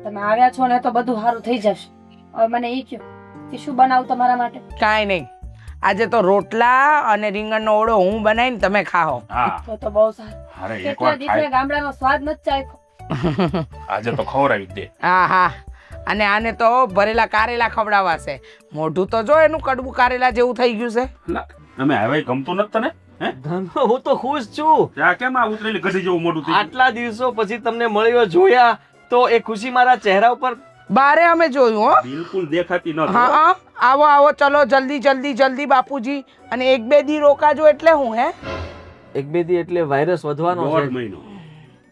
તમે આવ્યા છો ને તો બધું સારું થઈ જશે. હવે મને એ કહો કે શું બનાવું તમારા માટે? કાંઈ નહીં. આજે તો રોટલા અને રીંગણનો ઓળો હું બનાવીને તમે ખાઓ. હા તો બહુ સારું. અરે કેટલા એકવાર દિવસે ખાય ગામડાનો સ્વાદ નથી ચાખ્યો. આજે તો ખવડાવી જ દે. હા હા, અને આને તો ભરેલા કારેલા ખવડાવાશે. મોઢું તો જો એનું કડવું કારેલા જેવું થઈ ગયું છે. લા, અમે હવે ગમતું નથી તને? હે હું તો ખુશ છું. ત્યાં કેમ આ ઉતરેલી ગધી જેવું મોઢું થઈ ગયું? આટલા દિવસો પછી તમને મળ્યો, જોયા તો એ ખુશી મારા ચહેરા ઉપર. બારે અમે જોયું હો. બિલકુલ દેખાતી નથી. હા હા, આવો આવો, ચલો જલ્દી જલ્દી જલ્દી બાપુજી. અને 1-2 દી રોકાજો એટલે હું હે 1-2 દી એટલે વાયરસ વધવાનો દોઢ છે. મહિનો.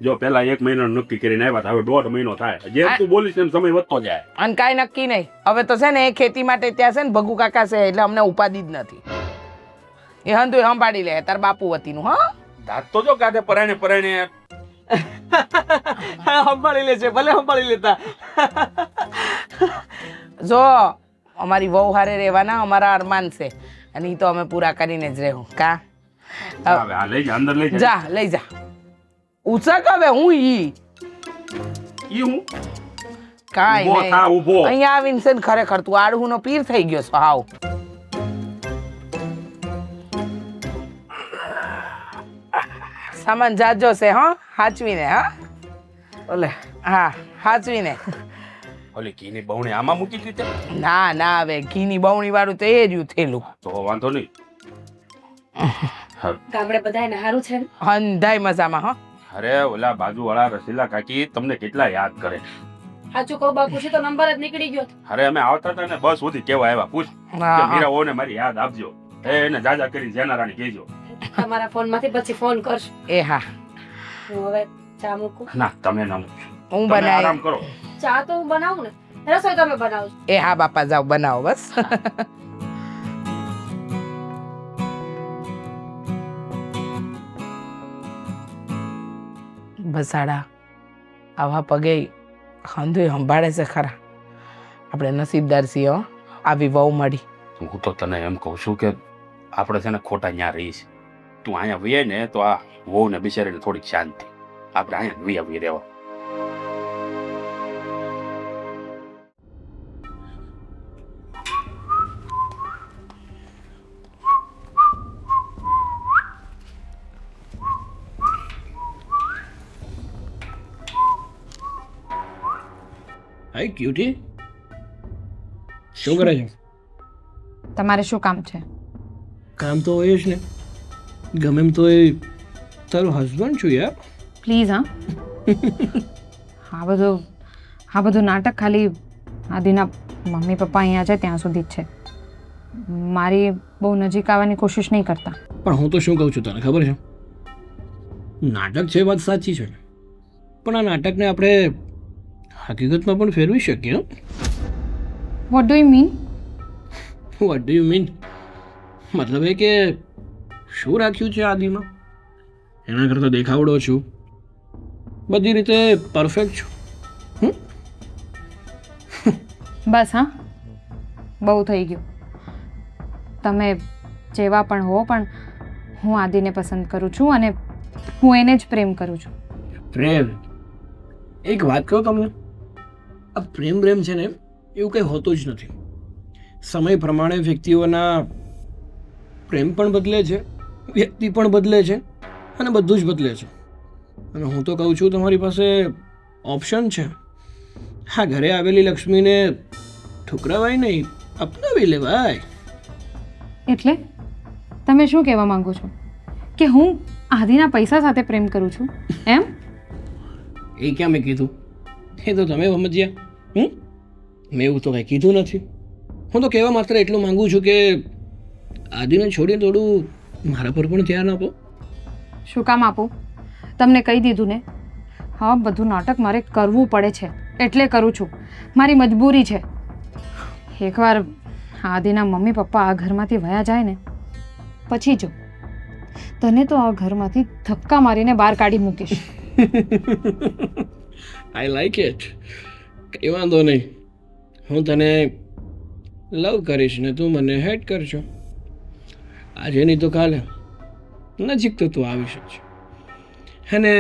જો પેલા 1 મહિનો નક્કી કરીને આવ્યા હતા, હવે 1.5 મહિનો થાય. જેમ તું બોલીશ એમ સમય વધતો જાય. અને કાંઈ નક્કી નહીં. હવે તો છે ને એ ખેતી માટે ત્યાં છે ને ભગુ કાકા છે એટલે અમને ઉપાધિ જ નથી. એ હંધુ સંભાળી લે તાર બાપુ વતીનું. હા, દાંત તો જો કાઢે પરાણે પરાણે. સંભાળી લે છે, ભલે સંભાળી લેતા. જો અમારી વહુ હારે રહેવાના અમારા અરમાન છે અને ઈ તો અમે પૂરા કરીને જ રહેવું. કા હવે આ લઈ જા, અંદર લઈ જા. જા લઈ જા. ઉચક હવે હું ઈ ઈ હું કાંઈ ઊભો નહીં. થા, ઊભો. અહીંયા આવીને છે ને ખરેખર તું આડહુનો પીર થઈ ગયો છો. હાવ સામાન જાજો છે. હા, હાચવીને. હા ઓલે હા, હાચવીને. ઓલી ઘીની બહુણી આમાં મૂકી દીધી ના ના હવે ઘીની બવણી વાળું તો એ જ થયેલું. તો વાંધો નહીં. ગામડે બધાને સારું છે ને? અંધાય મજામાં હો. અરે ઓલા બાજુવાળા રસીલા કાકી તમને કેટલા યાદ કરે. સાચું કહું બાપુજી તો નંબર જ નીકળી ગયો હતો. અરે અમે આવતા હતા ને બસ સુધી કેવા આવ્યા પૂછ કે હા, મીરા ઓને મારી યાદ આપજો. એને જાજા કરી જેનારાણી કહેજો. તમારા ફોન માંથી પછી ફોન કરશું. એ હા હું હવે ચા મૂકું. ના તમે ના મૂકજો. હું તમે આરામ બનાવી. કરો. ચા તો હું બનાવું ને, રસોઈ તમે બનાવજો. એ હા બાપા જાઓ બનાવો બસ. બસાડા આવા પગે હંધુય સંભાળે છે ખરા. આપણે નસીબદાર છીએ હો, આવી વહુ મળી. હું તો તને એમ કહું છું કે આપણે છે ને ખોટા ન્યા રહી છે. તું અહીંયા વીએ ને તો આ વહુ ને બિચારીને થોડીક શાંતિ. આપણે અહીંયા વી રહેવા. હાય ક્યુટી, શું કરે છે? તમારે શું કામ છે? કામ તો હોય જ ને, ગમે એમ તો એ તારો હસબન્ડ છું યાર. પ્લીઝ હા આ બધું નાટક ખાલી આદિના મમ્મી પપ્પા અહીંયા છે ત્યાં સુધી જ છે. મારી બહુ નજીક આવવાની કોશિશ નહીં કરતા. પણ હું તો શું કહું છું તને ખબર છે, નાટક છે વાત સાચી છે, પણ આ નાટકને આપણે હકીકતમાં પણ ફેરવી શકીએ. What do you mean? What do you mean? મતલબ એ કે શું રાખ્યું છે આદિમાં? એના કરતાં દેખાવડો છું, બધી રીતે પરફેક્ટ છું. બસ હા, બહુ થઈ ગયું. તમે જેવા પણ હો, પણ હું આદિને પસંદ કરું છું અને હું એને જ પ્રેમ કરું છું. પ્રેમ? એક વાત કહું તમને, આ પ્રેમ છે ને એવું કંઈ હોતું જ નથી. સમય પ્રમાણે વ્યક્તિઓના પ્રેમ પણ બદલે છે, વ્યક્તિ પણ બદલે છે અને બધું જ બદલે છે. અને હું તો કહું છું તમારી પાસે ઓપ્શન છે. હા, ઘરે આવેલી લક્ષ્મીને ઠુકરાવાય નહીં, અપનાવી લેવાય. એટલે તમે શું કહેવા માંગો છો કે હું આદિના પૈસા સાથે પ્રેમ કરું છું એમ? એ ક્યાં મેં કીધું? એ તો તમે સમજ્યા. મેં એવું તો કંઈ કીધું નથી. હું તો કહેવા માત્ર એટલું માંગુ છું કે આદિને છોડીને થોડું મારા પર પણ ધ્યાન આપો. શું કામ આપું? તમને કહી દીધું ને, હા બધું નાટક મારે કરવું પડે છે એટલે કરું છું. મારી મજબૂરી છે. એકવાર આદિના મમ્મી પપ્પા આ ઘરમાંથી વયા જાય ને પછી જો તને તો આ ઘરમાંથી ધક્કા મારીને બહાર કાઢી મૂકીશ. I like it. કંઈ વાંધો નહીં, હું તને લવ કરીશ ને તું મને હેટ કરજો. આજે નહીં તો કાલે નજીક તો તું આવી શકશે. અને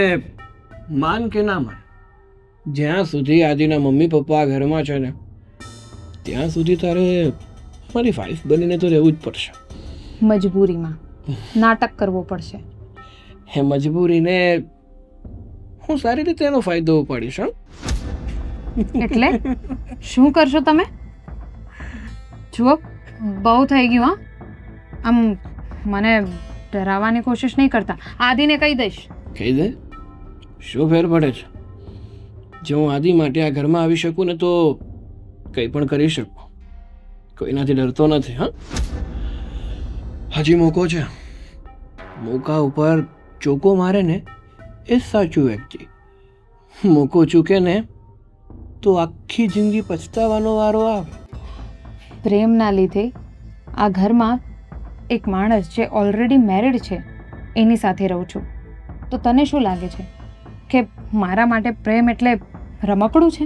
માન કે ના માન, જ્યાં સુધી આદિના મમ્મી પપ્પા આ ઘરમાં છે ને ત્યાં સુધી તારે મારી વાઈફ બનીને તો રહેવું જ પડશે. મજબૂરીમાં નાટક કરવો પડશે. એ મજબૂરીને હું સારી રીતે એનો ફાયદો ઉપાડીશ. હા, એટલે શું કરશો તમે? જુઓ બહુ થઈ ગયું. હા, આમ મને ડરાવવાની કોશિશ નહીં કરતા. આદિને કહી દઈશ. કહી દે, શું ફેર પડે છે? જો હું આદિ માટે આ ઘરમાં આવી શકું ને તો કંઈ પણ કરી શકું. કોઈનાથી ડરતો નથી. હા, હજી મોકો છે. મોકા ઉપર ચોકો મારે ને એ સાચું વ્યક્તિ. મોકો ચૂકે ને તો આખી જિંદગી પછતાવાનો વારો આવે. પ્રેમના લીધે આ ઘરમાં એક માણસ જે ઓલરેડી મેરિડ છે એની સાથે રહું છું. તો તને શું લાગે છે કે મારા માટે પ્રેમ એટલે રમકડું છે?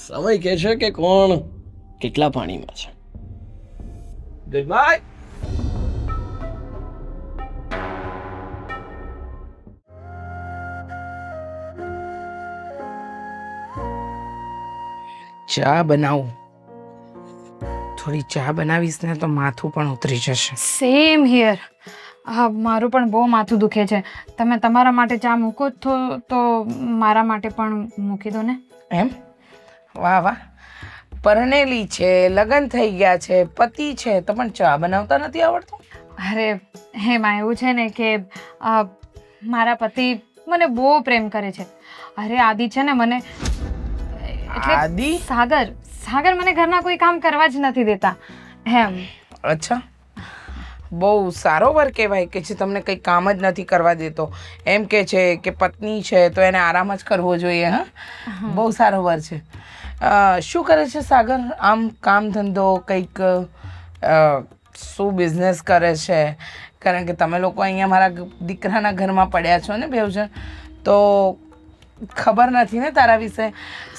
સમય કહે છે કે કોણ કેટલા પાણીમાં છે. Good bye. ચા બનાવું. થોડી ચા બનાવીશ ને તો માથું પણ ઉતરી જશે. Same here. હા મારું પણ બહુ માથું દુખે છે. તમે તમારા માટે ચા મૂકો જ તો મારા માટે પણ મૂકી દો ને. એમ? વાહ વાહ, પરણેલી છે, લગ્ન થઈ ગયા છે, પતિ છે, તો પણ ચા બનાવતા નથી આવડતું? અરે એમાં એવું છે ને કે મારા પતિ મને બહુ પ્રેમ કરે છે. અરે આદિ છે ને મને આદિ? સાગર મને ઘરના કોઈ કામ કરવા જ નથી દેતા એમ. અચ્છા, બહુ સારો વર કહેવાય કે જે તમને કંઈ કામ જ નથી કરવા દેતો. એમ કે છે કે પત્ની છે તો એને આરામ જ કરવો જોઈએ. હા, બહુ સારો વર છે. શું કરે છે સાગર? આમ કામ ધંધો કંઈક શું બિઝનેસ કરે છે? કારણ કે તમે લોકો અહીંયા મારા દીકરાના ઘરમાં પડ્યા છો ને બેવ જણ, તો ખબર નથી ને તારા વિશે.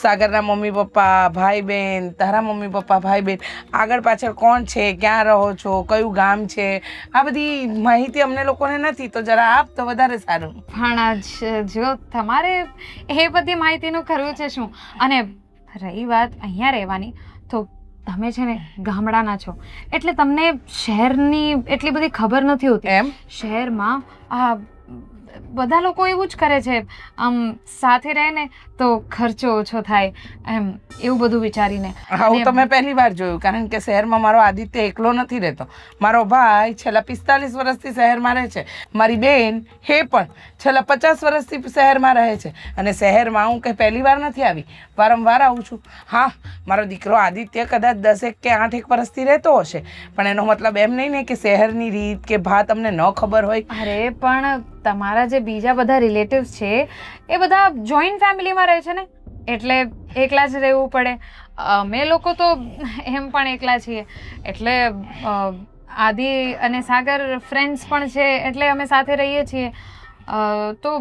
સાગરના મમ્મી પપ્પા, ભાઈ બહેન, તારા મમ્મી પપ્પા, ભાઈ બહેન, આગળ પાછળ કોણ છે, ક્યાં રહો છો, કયું ગામ છે, આ બધી માહિતી અમને લોકોને નથી, તો જરા આપ તો વધારે સારું. પણ જો તમારે એ બધી માહિતીનું કરવું છે શું? અને રહી વાત અહીંયા રહેવાની, તો તમે છે ને ગામડાના છો એટલે તમને શહેરની એટલી બધી ખબર નથી હોતી. એમ? શહેરમાં બધા લોકો એવું જ કરે છે, આમ સાથે રહે ને તો ખર્ચો ઓછો થાય એમ, એવું બધું વિચારીને. આવું તો મેં પહેલી વાર જોયું, કારણ કે શહેરમાં મારો આદિત્ય એકલો નથી રહેતો. મારો ભાઈ છેલ્લા 45 વર્ષથી શહેરમાં રહે છે. મારી બેન એ પણ છેલ્લા 50 વર્ષથી શહેરમાં રહે છે. અને શહેરમાં હું કંઈ પહેલી વાર નથી આવી, વારંવાર આવું છું. હા, મારો દીકરો આદિત્ય કદાચ 10 કે 8 વર્ષથી રહેતો હશે, પણ એનો મતલબ એમ નહીં ને કે શહેરની રીત કે ભાત અમને ન ખબર હોય. અરે પણ તમારા જે બીજા બધા રિલેટિવ્સ છે એ બધા જોઈન્ટ ફેમિલીમાં રહે છે ને, એટલે એકલા જ રહેવું પડે. અમે લોકો તો એમ પણ એકલા છીએ, એટલે આદિ અને સાગર ફ્રેન્ડ્સ પણ છે, એટલે અમે સાથે રહીએ છીએ. તો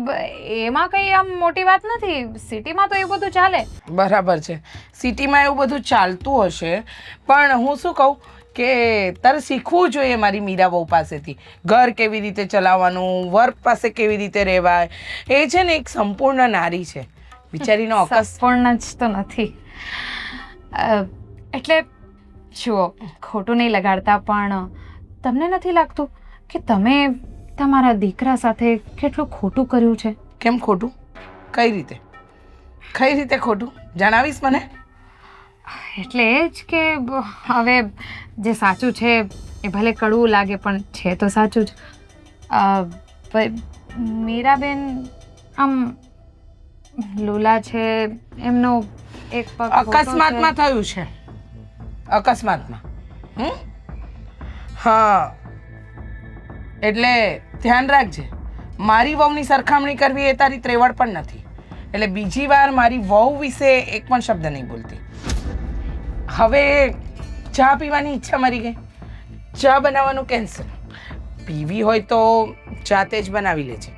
એમાં કંઈ આમ મોટી વાત નથી. સિટીમાં તો એવું બધું ચાલે. બરાબર છે, સિટીમાં એવું બધું ચાલતું હશે, પણ હું શું કહું કે તારે શીખવું જોઈએ મારી મીરા બહુ પાસેથી. ઘર કેવી રીતે ચલાવવાનું, વર્ક પાસે કેવી રીતે રહેવાય. એ છે ને એક સંપૂર્ણ નારી છે, બિચારીનો અકસ. સંપૂર્ણ જ તો નથી. એટલે જુઓ, ખોટું નહીં લગાડતા, પણ તમને નથી લાગતું કે તમે તમારા દીકરા સાથે કેટલું ખોટું કર્યું છે? કેમ ખોટું? કઈ રીતે ખોટું જણાવીશ મને? એટલે એ જ કે હવે જે સાચું છે એ ભલે કડવું લાગે પણ છે તો સાચું જ. મીરાબેન આમ લુલા છે, એમનો એક પગ અકસ્માતમાં થયું છે. અકસ્માતમાં. હા, એટલે ધ્યાન રાખજે. મારી વહુની સરખામણી કરવી એ તારી ત્રેવડ પણ નથી. એટલે બીજી વાર મારી વહુ વિશે એક પણ શબ્દ નહીં બોલતી. હવે ચા પીવાની ઈચ્છા મરી ગઈ. ચા બનાવવાનું કેન્સલ. પીવી હોય તો જાતે જ બનાવી લેજે.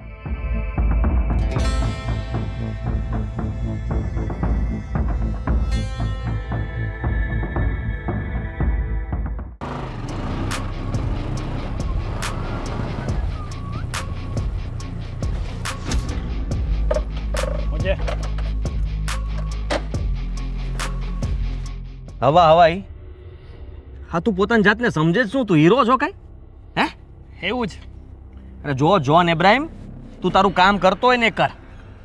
હવાઈ હા, તું પોતાની જાતને સમજે જ શું? તું હીરો છો કાંઈ? હે, એવું છે. અરે જો જોન એબ્રાહિમ, તું તારું કામ કરતો હોય ને કર.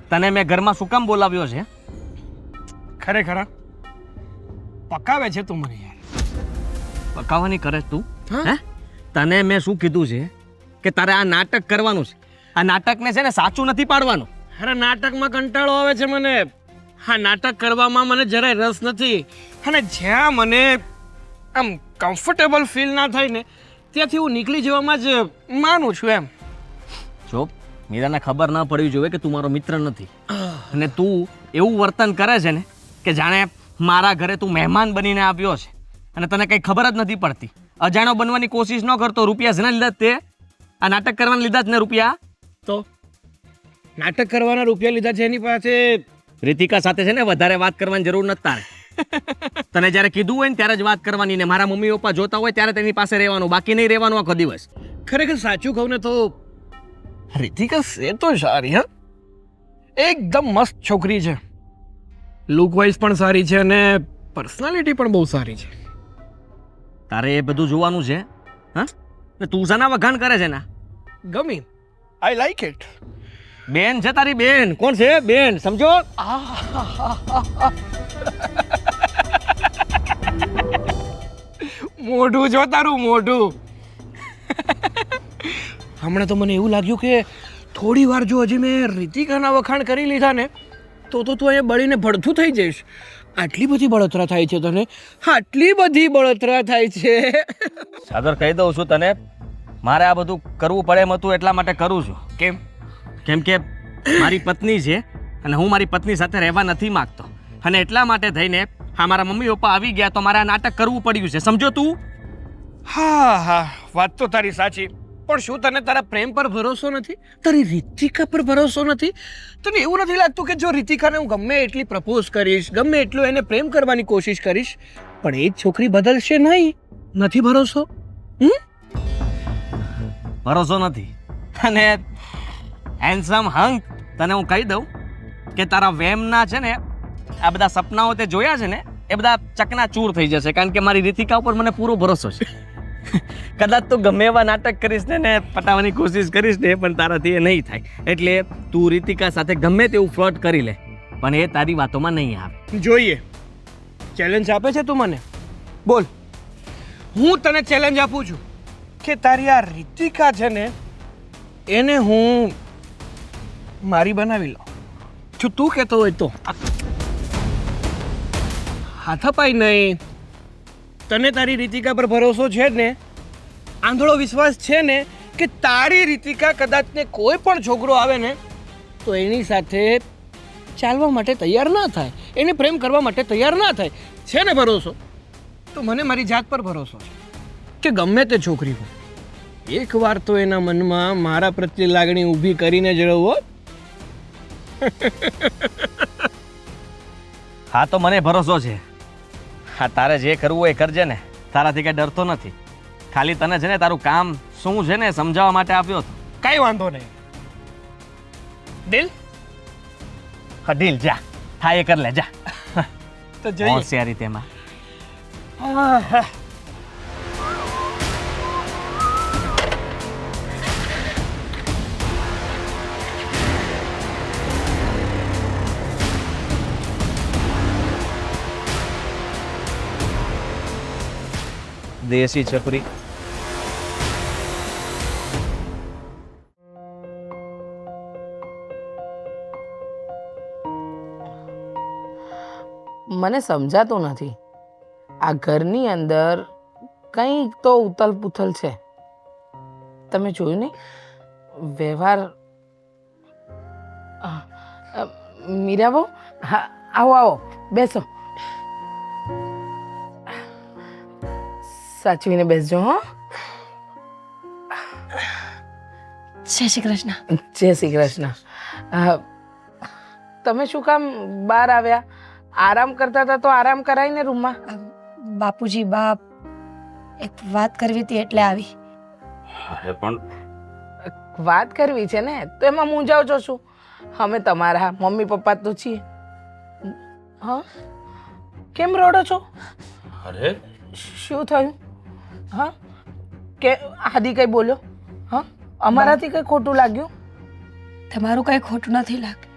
તને મેં ઘરમાં શું કામ બોલાવ્યો છે? ખરેખર પકાવે છે તું મને યાર. પકાવવાની કરે તું? હે, તને મેં શું કીધું છે કે તારે આ નાટક કરવાનું છે. આ નાટકને છે ને સાચું નથી પાડવાનું. અરે નાટકમાં કંટાળો આવે છે મને. હા, નાટક કરવામાં મને જરાય રસ નથી. અને જ્યાં મને આમ કમ્ફર્ટેબલ ફીલ ના થાય ને ત્યાંથી હું નીકળી જવામાં જ માનું છું એમ. જો મીરાને ખબર ના પડવી જોઈએ કે તું મારો મિત્ર નથી. અને તું એવું વર્તન કરે છે ને કે જાણે મારા ઘરે તું મહેમાન બનીને આવ્યો છે અને તને કંઈ ખબર જ નથી પડતી. અજાણ્યો બનવાની કોશિશ ન કરતો. રૂપિયા જેના લીધા તે આ નાટક કરવાના લીધા જ ને રૂપિયા. તો નાટક કરવાના રૂપિયા લીધા છે એની પાસે. રીતિકા સાથે છે ને વધારે વાત કરવાની જરૂર નથી તારે. તને જ્યારે કીધું હોય ને ત્યારે જ વાત કરવાની, ને મારા મમ્મી પપ્પા જોતા હોય ત્યારે તેની પાસે રહેવાનું, બાકી નહીં રહેવાનું આખો દિવસ. ખરેખર સાચું કહું ને તો રીતિકા છે તો સારી. હા, એકદમ મસ્ત છોકરી છે. લુક વાઇઝ પણ સારી છે અને પર્સનાલિટી પણ બહુ સારી છે. તારે એ બધું જોવાનું છે? હા, ને તું શાના વખાણ કરે છે ને? ગમી. I like it. બેન છે તારી બેન. કોણ છે બેન? સમજો. મોઢું જો તારું મોઢું. હમણાં તો મને એવું લાગ્યું કે થોડી વાર જો હજી મેં રીતિકાના વખાણ કરી લીધા ને તો તું અહીંયા બળીને ભડથું થઈ જઈશ. આટલી બધી બળતરા થાય છે તને? આટલી બધી બળતરા થાય છે? સાગર, કહી દઉં છું તને, મારે આ બધું કરવું પડે એમ હતું એટલા માટે કરું છું. કેમ? કેમ કે મારી પત્ની છે અને હું મારી પત્ની સાથે રહેવા નથી માંગતો, અને એટલા માટે થઈને હા મારા મમ્મી પપ્પા આવી ગયા તો મારે આ નાટક કરવું પડ્યું છે. સમજો તું? હા હા, વાત તો તારી સાચી. પણ શું તને તારા પ્રેમ પર ભરોસો નથી? તારી રીતિકા પર ભરોસો નથી? તને એવું નથી લાગતું કે જો રીતિકાને હું ગમે એટલી પ્રપોઝ કરીશ, ગમે એટલું એને પ્રેમ કરવાની કોશિશ કરીશ, પણ એ જ છોકરી બદલશે નહીં? નથી ભરોસો? ભરોસો નથી. અને હેન્ડસમ હંક, તને હું કહી દઉં કે તારા વેમના છે ને આ બધા સપનાઓ તે જોયા છે ને એ બધા ચકનાચૂર થઈ જશે, કારણ કે મારી રીતિકા ઉપર મને પૂરો ભરોસો છે. કદાચ તું ગમે એવા નાટક કરીશ ને પટાવવાની કોશિશ કરીશ ને પણ તારાથી એ નહીં થાય. એટલે તું રીતિકા સાથે ગમે તેવું ફ્લર્ટ કરી લે પણ એ તારી વાતોમાં નહીં આવે. જોઈએ. ચેલેન્જ આપે છે તું મને? બોલ. હું તને ચેલેન્જ આપું છું કે તારી આ રીતિકા છે ને એને હું મારી બનાવી લઉં. જો તું કહેતો હોય તો. હાથાપાઈ નહીં. તને તારી રીતિકા પર ભરોસો છે જ ને? આંધળો વિશ્વાસ છે ને કે તારી રીતિકા કદાચ ને કોઈ પણ છોકરો આવે ને તો એની સાથે ચાલવા માટે તૈયાર ના થાય, એને પ્રેમ કરવા માટે તૈયાર ના થાય? છે ને ભરોસો? તો મને મારી જાત પર ભરોસો છે કે ગમે તે છોકરી હોય એકવાર તો એના મનમાં મારા પ્રત્યે લાગણી ઊભી કરીને જ રહો. હા તો મને ભરોસો છે. હા, તારે જે કરવું હોય એ કરજે ને, તારાથી કઈ ડરતો નથી. ખાલી તને છે ને તારું કામ શું છે ને સમજાવવા માટે આપ્યો હતો. કઈ વાંધો નહીં. દિલ હા ડીલ, જા થાય એ કર લે, જા. તો જોઈએ. હોશિયારી તેમાં. આહ. દેશી છકરી. મને સમજાતું નથી, આ ઘરની અંદર કંઈક તો ઉથલ પુથલ છે. તમે જોયું નહીં વ્યવહાર? મીરાબો, હા આવો આવો, બેસો. સાચવીને બેસજો. હો, જય શ્રી કૃષ્ણ. જય શ્રી કૃષ્ણ. તમે શું કામ બહાર આવ્યા? આરામ કરતા હતા તો આરામ કરાય ને રૂમમાં. બાપુજી, બાપ એક વાત કરવી હતી એટલે આવી. અરે પણ વાત કરવી છે ને તો એમાં મૂંઝાવ છો શું? અમે તમારા મમ્મી પપ્પા તો છીએ. હા, કેમ રડો છો? અરે શું થયું? હા, કે આદિ કઈ બોલ્યો? હા, અમારાથી કઈ ખોટું લાગ્યું? તમારું કંઈ ખોટું નથી લાગતું.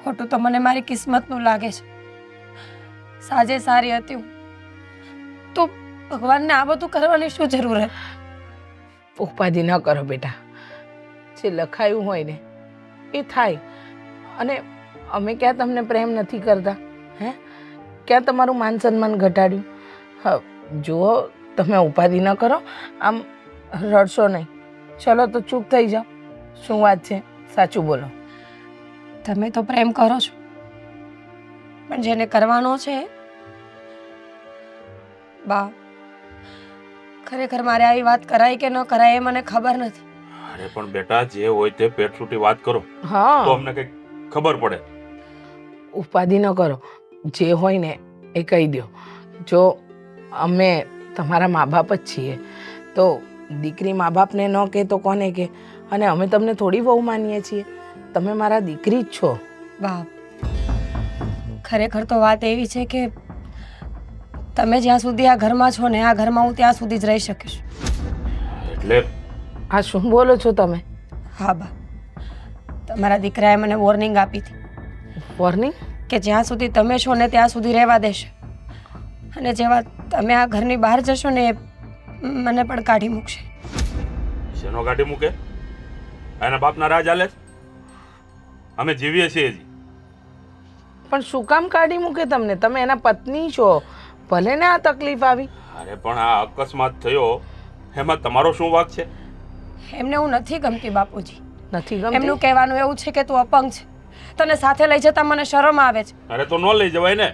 ખોટું તો મને મારી કિસ્મતનું લાગે છે. સાજે સારી હતી હું તો ભગવાનને આ બધું કરવાની શું જરૂર હતી? ઉપાધિ ન કરો બેટા. જે લખાયું હોય ને એ થાય. અને અમે ક્યાં તમને પ્રેમ નથી કરતા? હે, ક્યાં તમારું માન સન્માન ઘટાડ્યું? હા, જુઓ, તમે ઉપાધિ ન કરો, આમ રડશો નહીં. ચલો તો ચૂપ થઈ જાઓ. શું વાત છે? સાચું બોલો. તમે તો પ્રેમ કરો છો પણ જેને કરવાનો છે બા, ખરેખર મારે આવી વાત કરાય કે ન કરાય એ મને ખબર નથી. અરે પણ બેટા, જે હોય તે પેટ છૂટી વાત કરો તો હા, અમને કઈ ખબર પડે. ઉપાધિ ન કરો. જે હોય ને એ કહી દો. જો અમે તમારા મા બાપ જ છીએ તો દીકરી મા બાપને ન કહે તો કોને કહે? અને અમે તમને થોડી બહુ માનીએ છીએ. તમે મારા દીકરી જ છો. બાપ, ખરેખર તો વાત એવી છે કે તમે જ્યાં સુધી આ ઘરમાં છો ને આ ઘરમાં હું ત્યાં સુધી જ રહી શકીશ. એટલે આ શું બોલો છો તમે? હા બા, તમારા દીકરાએ મને વોર્નિંગ આપી હતી વોર્નિંગ? કે જ્યાં સુધી તમે છો ને ત્યાં સુધી રહેવા દેશે, અને જેવા તમે આ ઘરની બહાર જશો ને મને પણ કાઢી મૂકશે. શેનો કાઢી મૂકે? એના બાપના રાજ હાલે છે? અમે જીવીએ છીએ હજી. પણ શું કામ કાઢી મૂકે તમને? તમે એના પત્ની છો, ભલે ને આ તકલીફ આવી. અરે પણ આ અકસ્માત થયો એમાં તમારો શું વાંક છે? એમને હું નથી ગમતી બાપુજી. નથી એમનું ગમતું? કહેવાનું એવું છે કે તું અપંગ છે, તને સાથે લઈ જતા મને શરમ આવે છે. અરે તો ન લઈ જવાય ને,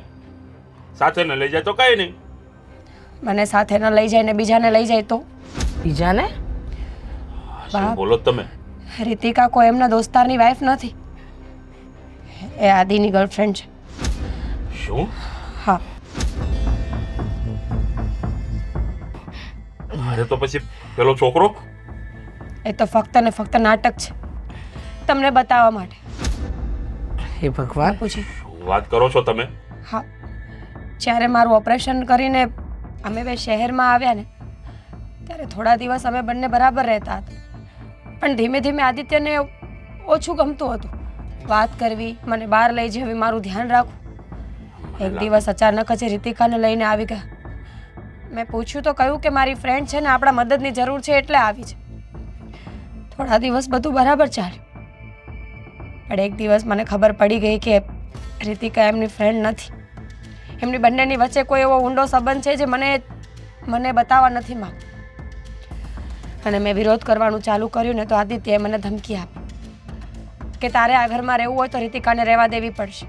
સાથે ન લઈ જાય તો કઈ નહીં. મને સાથે ન લઈ જાય ને બીજાને લઈ જાય તો? બીજાને? શું બાપ. બોલો તમે? રીતિકા કોઈ એમના દોસ્તારની વાઈફ નથી, એ આદિની ગર્લફ્રેન્ડ છે. શું? હા, અરે તો પછી પેલો છોકરો? એ તો ફક્ત ને ફક્ત નાટક છે, તમને બતાવવા માટે. હે ભગવાન! બાપુજી, શું વાત કરો છો તમે? હા, જ્યારે મારું ઓપરેશન કરીને અમે બે શહેરમાં આવ્યા ને ત્યારે થોડા દિવસ અમે બંને બરાબર રહેતા હતા, પણ ધીમે ધીમે આદિત્યને ઓછું ગમતું હતું વાત કરવી, મને બહાર લઈ જવી, મારું ધ્યાન રાખવું. એક દિવસ અચાનક જ રીતિકાને લઈને આવી ગયા. મેં પૂછ્યું તો કહ્યું કે મારી ફ્રેન્ડ છે ને આપણા મદદની જરૂર છે એટલે આવી છે. થોડા દિવસ બધું બરાબર ચાલ્યું, પણ એક દિવસ મને ખબર પડી ગઈ કે રીતિકા એમની ફ્રેન્ડ નથી. એમની બંનેની વચ્ચે કોઈ એવો ઊંડો સંબંધ છે જે મને બતાવવા નથી માંગતો. અને મેં વિરોધ કરવાનું ચાલુ કર્યું ને તો આદિત્યએ મને ધમકી આપી કે તારે આ ઘરમાં રહેવું હોય તો રીતિકાને રહેવા દેવી પડશે,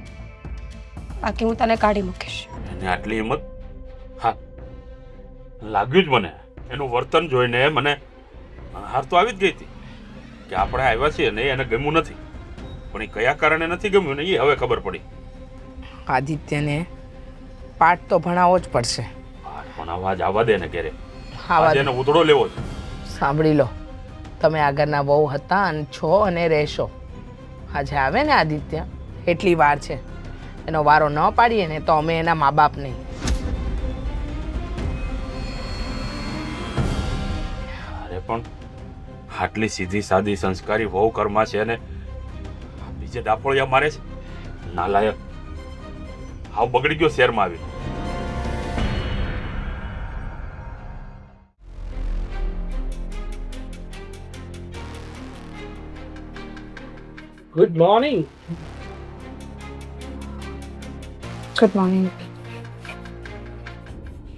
બાકી હું તને કાઢી મૂકીશ. એને આટલી હિંમત? હા, લાગ્યું જ મને. એનું વર્તન જોઈને મને હાર તો આવી જ ગઈ હતી કે આપણે આવ્યા છીએ ને એને ગમ્યું નથી, પણ એ કયા કારણે નથી ગમ્યું ને એ હવે ખબર પડી. આદિત્યને પાઠ તો ભણાવવો જ પડશે. પણ અવાજ આવવા દે ને ક્યારે, આવા આજે એને ઉધડો લેવો છે. સાંભળી લો, તમે આગળના બહુ હતા અને છો અને રહેશો. આજે આવે ને આદિત્ય એટલી વાર છે, એનો વારો ન પાડીએ ને તો અમે એના મા બાપ નહીં. અરે પણ આટલી સીધી સાદી સંસ્કારી વહુ કર્મા છે અને બીજે ડાફોળિયા મારે છે. નાલાયક, હાવ બગડી ગયો શહેરમાં આવી. Good morning. Good morning.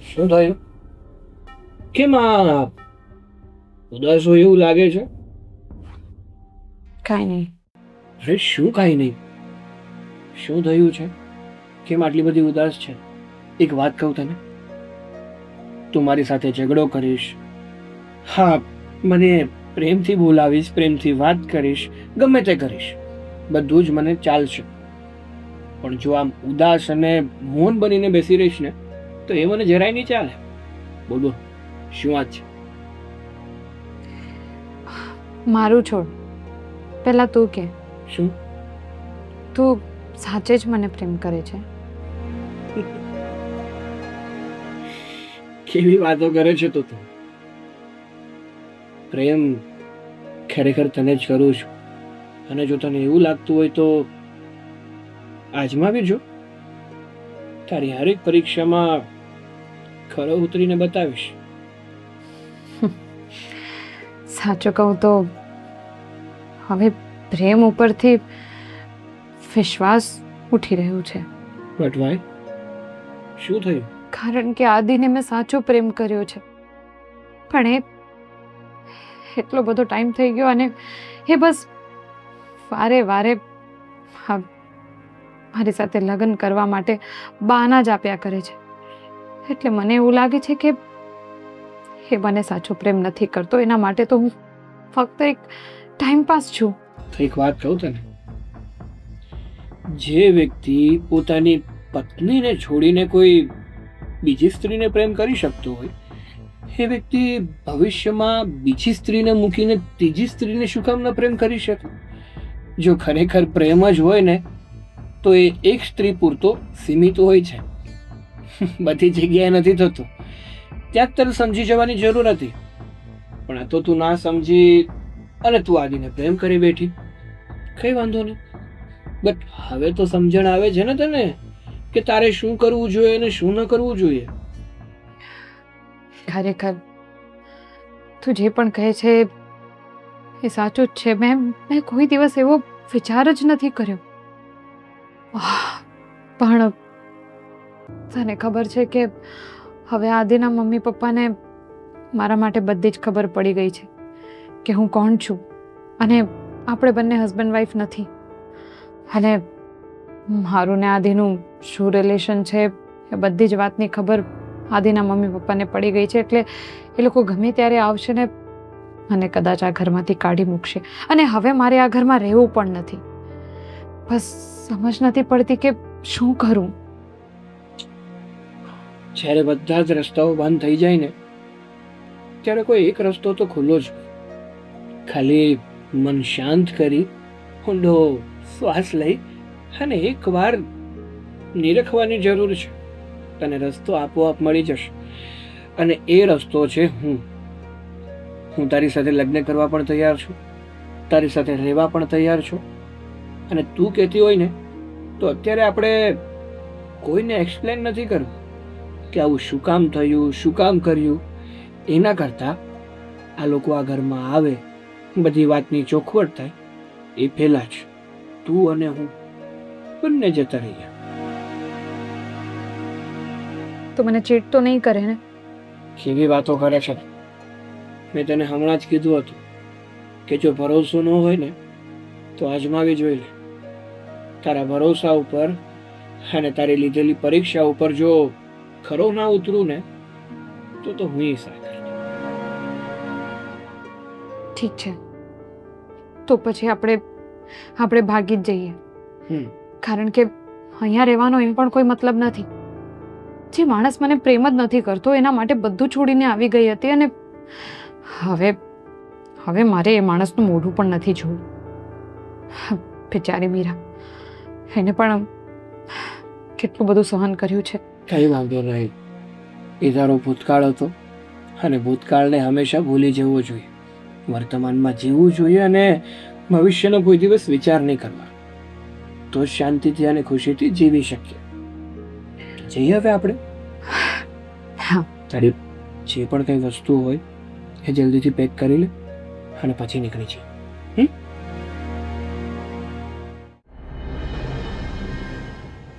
શું થયું? કેમ આ ઉદાસ હોય એવું લાગે છે? કાંઈ નહીં. અરે શું કાંઈ નહીં? શું થયું છે? કેમ આટલી બધી ઉદાસ છે? એક વાત કહું તને, તું મારી સાથે ઝઘડો કરીશ, હા મને પ્રેમથી બોલાવીશ, પ્રેમથી વાત કરીશ, ગમે તે કરીશ, બધું જ મને ચાલશે. પણ જો આમ ઉદાસ અને મૌન બનીને બેસી રહીશ ને તો એ મને જરાય નહીં ચાલે. બોલ બોલ, શું વાત છે? મારું છોડ, પહેલાં તું કે શું? તું સાચે જ મને પ્રેમ કરે છે? કેવી વાતો કરે છે તું? પ્રેમ ખરેખર તને જ કરું છું, અને જો તને એવું લાગતું હોય તો આજમાવી જો. તારી હરેક પરીક્ષામાં ખરો ઉતરીને બતાવીશ. સાચું કહું તો હવે પ્રેમ ઉપરથી વિશ્વાસ ઉઠી રહ્યું છે. But Y? શું થયું? કારણ કે આદિને મેં સાચો પ્રેમ કર્યો છે, પણ એ એટલો બધો ટાઈમ થઈ ગયો અને એ બસ વારે વારે મારી સાથે લગ્ન કરવા માટે બહાના જ આપ્યા કરે છે. એટલે મને એવું લાગે છે કે એ મને સાચો પ્રેમ નથી કરતો, એના માટે તો હું ફક્ત એક ટાઈમ પાસ છું. તો એક વાત કહું તને, જે વ્યક્તિ પોતાની પત્નીને છોડીને કોઈ બીજી સ્ત્રીને પ્રેમ કરી શકતો હોય, એ વ્યક્તિ ભવિષ્યમાં બીજી સ્ત્રીને મૂકીને ત્રીજી સ્ત્રીને શું કામ ન પ્રેમ કરી શકે? જો ખરેખર પ્રેમ જ હોય ને તો એ એક સ્ત્રી પૂરતો સીમિત હોય છે, બધી જગ્યાએ નથી થતો. ત્યાં જ તારે સમજી જવાની જરૂર હતી. પણ આ તો તું ના સમજી અને તું આદિને પ્રેમ કરી બેઠી. કઈ વાંધો નહીં, બટ હવે તો સમજણ આવે છે ને તને કે તારે શું કરવું જોઈએ અને શું ન કરવું જોઈએ. ખરેખર તું જે પણ કહે છે એ સાચું જ છે. મેં કોઈ દિવસ એવો વિચાર જ નથી કર્યો. પણ તને ખબર છે કે હવે આદિના મમ્મી પપ્પાને મારા માટે બધી જ ખબર પડી ગઈ છે કે હું કોણ છું અને આપણે બંને હસબન્ડ વાઈફ નથી. અને મારું ને આદિનું શું રિલેશન છે એ બધી જ વાતની ખબર આદિના મમ્મી પપ્પાને પડી ગઈ છે. એટલે એ લોકો ગમે ત્યારે આવશે ને મને કદાચ આ ઘરમાંથી કાઢી મૂકશે. અને હવે મારે આ ઘરમાં રહેવું પણ નથી. બસ સમજ નથી પડતી કે શું કરું. જ્યારે બધા જ રસ્તાઓ બંધ થઈ જાય ને ત્યારે કોઈ એક રસ્તો તો ખુલ્લો જ હોય. ખાલી મન શાંત કરી ઊંડો શ્વાસ લઈ અને એકવાર નિરખવાની જરૂર છે. તને રસ્તો આપોઆપ મળી જશે. અને એ રસ્તો છે હું તારી સાથે લગ્ન કરવા પણ તૈયાર છું, તારી સાથે રહેવા પણ તૈયાર છું. અને તું કહેતી હોય ને તો અત્યારે આપણે કોઈને એક્સપ્લેન નથી કરવું કે આવું શું કામ થયું, શું કામ કર્યું. એના કરતાં આ લોકો આ ઘરમાં આવે, બધી વાતની ચોખવટ થાય એ પહેલાં જ તું અને હું બંને જતા રહીએ. તો મને ચીટ તો નહીં કરે ને? કેવી વાતો કરે છે. મેં તને હમણાં જ કીધું હતું કે જો ભરોસો ન હોય ને તો આજમાવી જોઈ લે. તારા ભરોસા ઉપર અને તારી લીધેલી પરીક્ષા ઉપર જો ખરો ના ઉતરું ને તો હું સાચી. ઠીક છે, તો પછી આપણે ભાગી જ જઈએ. કારણ કે અહીંયા રહેવાનો એમ પણ કોઈ મતલબ નથી. જે માણસ મને પ્રેમ જ નથી કરતો એના માટે બધું છોડીને આવી ગઈ હતી. અને હવે મારે એ માણસનું મોઢું પણ નથી જોવું. બિચારી મીરા, એને પણ કેટલું બધું સહન કર્યું છે. કઈ વાંધો નહીં, એ તારો ભૂતકાળ હતો અને ભૂતકાળને હંમેશા ભૂલી જવો જોઈએ. વર્તમાનમાં જીવવું જોઈએ અને ભવિષ્યનો કોઈ દિવસ વિચાર નહીં કરવા. તો શાંતિથી અને ખુશીથી જીવી શકીએ. જઈએ હવે આપણે. હા, તારી જે પણ કંઈ વસ્તુ હોય એ જલ્દીથી પેક કરી લે અને પછી નીકળી જઈએ.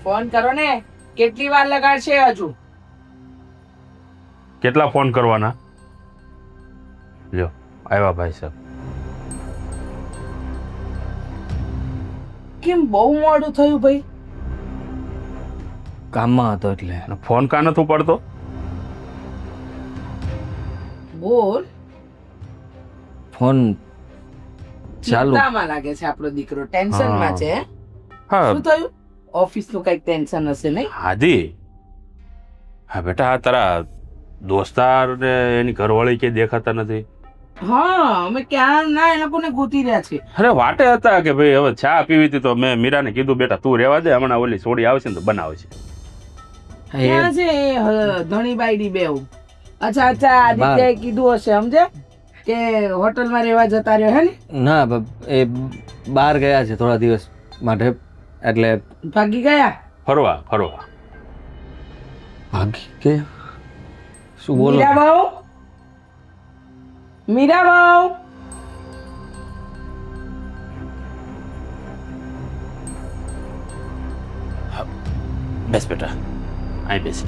ફોન કરો ને, કેટલી વાર લગાડશે હજુ? કેટલા ફોન કરવાના? લ્યો આવ્યા ભાઈ સાહેબ. કેમ બહુ મોડું થયું ભાઈ? કામમાં હતો એટલે. અને ફોન કાં નથી ઉપાડતો? બોલ. ફોન ચાલુ. ચિંતામાં લાગે છે આપણો દીકરો, ટેન્શનમાં છે. હા શું થયું? ઓફિસનું કંઈક ટેન્શન હશે નહીં? હાદી, હા બેટા, આ તારા દોસ્તાર ને એની ઘરવાળી કે દેખાતા નથી. હા, અમે ક્યાં ના એ લોકોને ગોતી રહ્યા છે. અરે વાટે હતા કે ભાઈ હવે ચા પીવી હતી તો મેં મીરાને કીધું બેટા તું રહેવા દે, હમણાં ઓલી સોડી આવશે ને તો બનાવશે. ક્યાં છે ધણી બાયડી બેવ? અચ્છા આદિત્યએ કીધું હશે સમજે કે હોટલમાં રહેવા જતા રહ્યો હે ને? ના, એ બહાર ગયા છે થોડા દિવસ માટે એટલે. ભાગી ગયા? ફરવા ભાગી કે શું બોલો? મીરાબાઉ, બેસ બેટા, અહીં બેસ.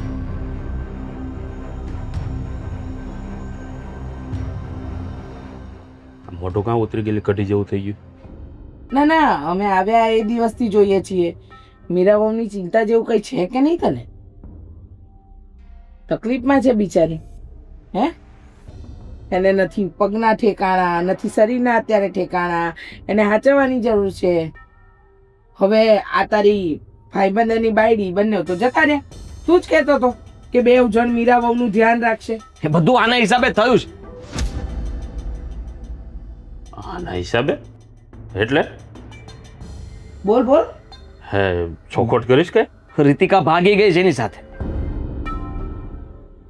મોઢું કાં ઉતરી ગયેલી કઢી જેવું થઈ ગયું? ના અમે આવ્યા એ દિવસથી જોઈએ છીએ. મીરાબાઉની ચિંતા જેવું કઈ છે કે નહીં તને? તકલીફમાં છે બિચારી. હે, એને નથી પગના ઠેકાણા, નથી શરીરના અત્યારે ઠેકાણા, એને હાચવવાની જરૂર છે. હવે આ તારી ભાઈબંધની બાયડી બંને તો જતા રહ્યા. તું જ કહેતો હતો કે બે જણ મીરાબાઉનું ધ્યાન રાખશે. એ બધું આના હિસાબે થયું છે. આના હિસાબે એટલે? બોલ. હે, ચોખોટ કરીશ કે? રીતિકા ભાગી ગઈ છે એની સાથે.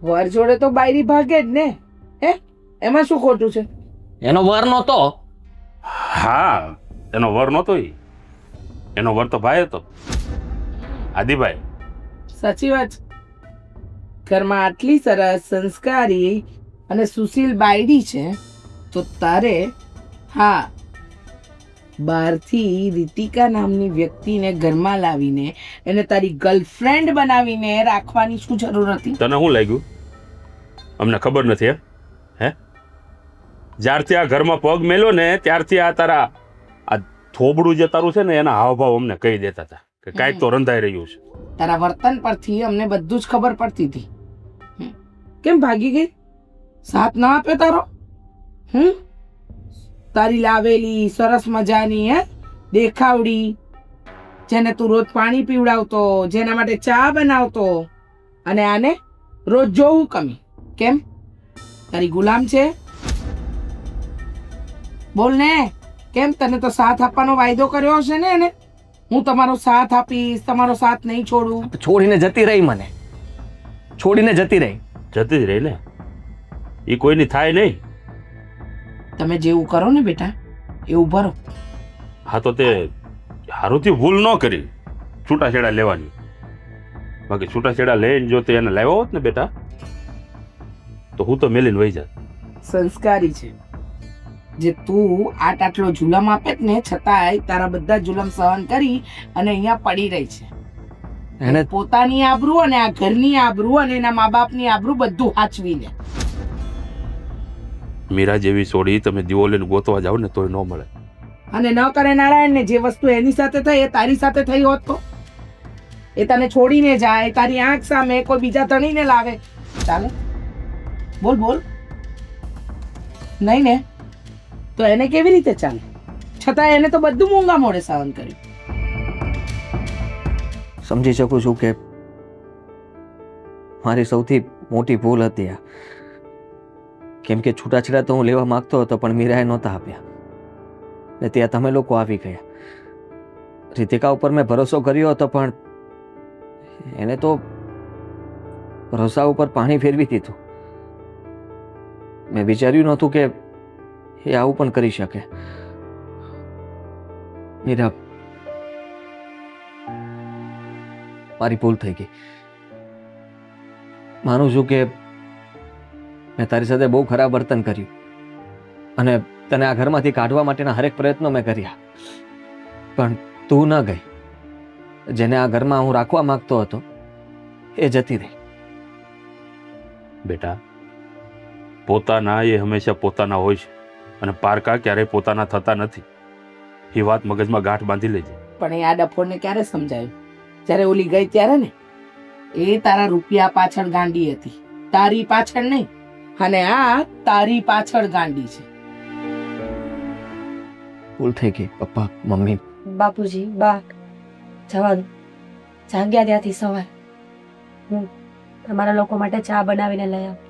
વર જોડે તો બાયરી ભાગે જ ને. હે, એમાં શું ખોટું છે? એનો વર નહોતો. હા, એનો વર નહોતો ઈ. એનો વર તો ભાઈ હતો, આદિભાઈ. સાચી વાત છે. ઘરમાં આટલી સરસ સંસ્કારી અને સુશીલ બાયડી છે તો તારે હા બહારથી રીતિકા નામની વ્યક્તિને ઘરમાં લાવીને એને તારી ગર્લફ્રેન્ડ બનાવીને રાખવાની શું જરૂર હતી? તને શું લાગ્યું અમને ખબર નથી? હે જ્યારથી આ ઘરમાં પગ મેલ્યો ને ત્યારથી આ તારા આ થોબડું જે તારું છે ને એના હાવભાવ અમને કહી દેતા હતા કે કાંઈક તો રંધાઈ રહ્યું છે. તારા વર્તન પરથી અમને બધું જ ખબર પડતી હતી. કેમ ભાગી ગઈ? સાથ ના આપ્યો તારો? તારી લાવેલી સરસ મજાની દેખાવડી, જેને તું રોજ પાણી પીવડાવતો, જેના માટે ચા બનાવતો, અને આને રોજ જોવું કમી. કેમ? તારી ગુલામ છે? બોલ ને, કેમ? તને તો સાથ આપવાનો વાયદો કર્યો હશે ને એને? હું તમારો સાથ આપીશ, તમારો સાથ નહીં છોડું. છોડીને જતી રહી મને. છોડીને જતી રહી. જતી જ રહી ને, એ કોઈની થાય નહીં. તમે જેવું કરો ને બેટા એવું ભરો. હા તો તે હારુથી ભૂલ ન કરી છૂટાછેડા લેવાની. બાકી છૂટાછેડા લઈને જો તે એને લાવ્યો હોત ને બેટા તો હું તો મેલીને વહી જાત. સંસ્કારી છે જે તું આટલો જુલમ આપે જ ને છતાંય તારા બધા જુલમ સહન કરી અને અહીંયા પડી રહી છે. એને પોતાની આબરૂ અને આ ઘરની આબરૂ અને એના મા બાપની આબરૂ બધું હાચવી લે. મીરા જેવી સોડી તમે દીવો લઈને ગોતવા જાવ ને તોય ન મળે. અને ન કરે નારાયણ ને જે વસ્તુ એની સાથે થઈ એ તારી સાથે થઈ હોત તો એ તને છોડીને જાય, તારી આંખ સામે કોઈ બીજા ધણીને લાવે, ચાલે? બોલ બોલ. નહીં ને તો એને કેવી રીતે ચાલે? છતાં એને તો બધું મૂંગા મોઢે સહન કર્યું. સમજી શકું છું કે મારી સૌથી મોટી ભૂલ હતી આ. કેમ કે છૂટાછેડા તો હું લેવા માંગતો હતો પણ મીરાએ નહોતા આપ્યા ને ત્યાં તમે લોકો આવી ગયા. રીતિકા ઉપર મેં ભરોસો કર્યો હતો પણ એને તો ભરોસા ઉપર પાણી ફેરવી દીધું. મેં વિચાર્યું નહોતું કે એ આવું પણ કરી શકે. મીરા, મારી ભૂલ થઈ ગઈ. માનું છું કે મેં તારી સાથે બહુ ખરાબ વર્તન કર્યું અને તને આ ઘરમાંથી કાઢવા માટેના હરેક પ્રયત્નો મેં કર્યા પણ તું ન ગઈ. જેને આ ઘરમાં હું રાખવા માંગતો હતો એ જતી રહી. બેટા પોતાના એ હંમેશા પોતાના હોય છે અને પારકા ક્યારેય પોતાના થતા નથી. એ વાત મગજમાં ગાંઠ બાંધી લેજે. પણ એ આ ડફોરને ક્યારે સમજાયું? જ્યારે ઓલી ગઈ ત્યારે ને. એ તારા રૂપિયા પાછળ ગાંડી હતી, તારી પાછળ નહીં. અને આ તારી પાછળ ગાંડી છે. ભૂલ થઈ ગઈ પપ્પા, મમ્મી. બાપુજી, બા, જવા દો. જાગ્યા ત્યાંથી સવાર હું તમારા લોકો માટે ચા બનાવીને લઈ આવું.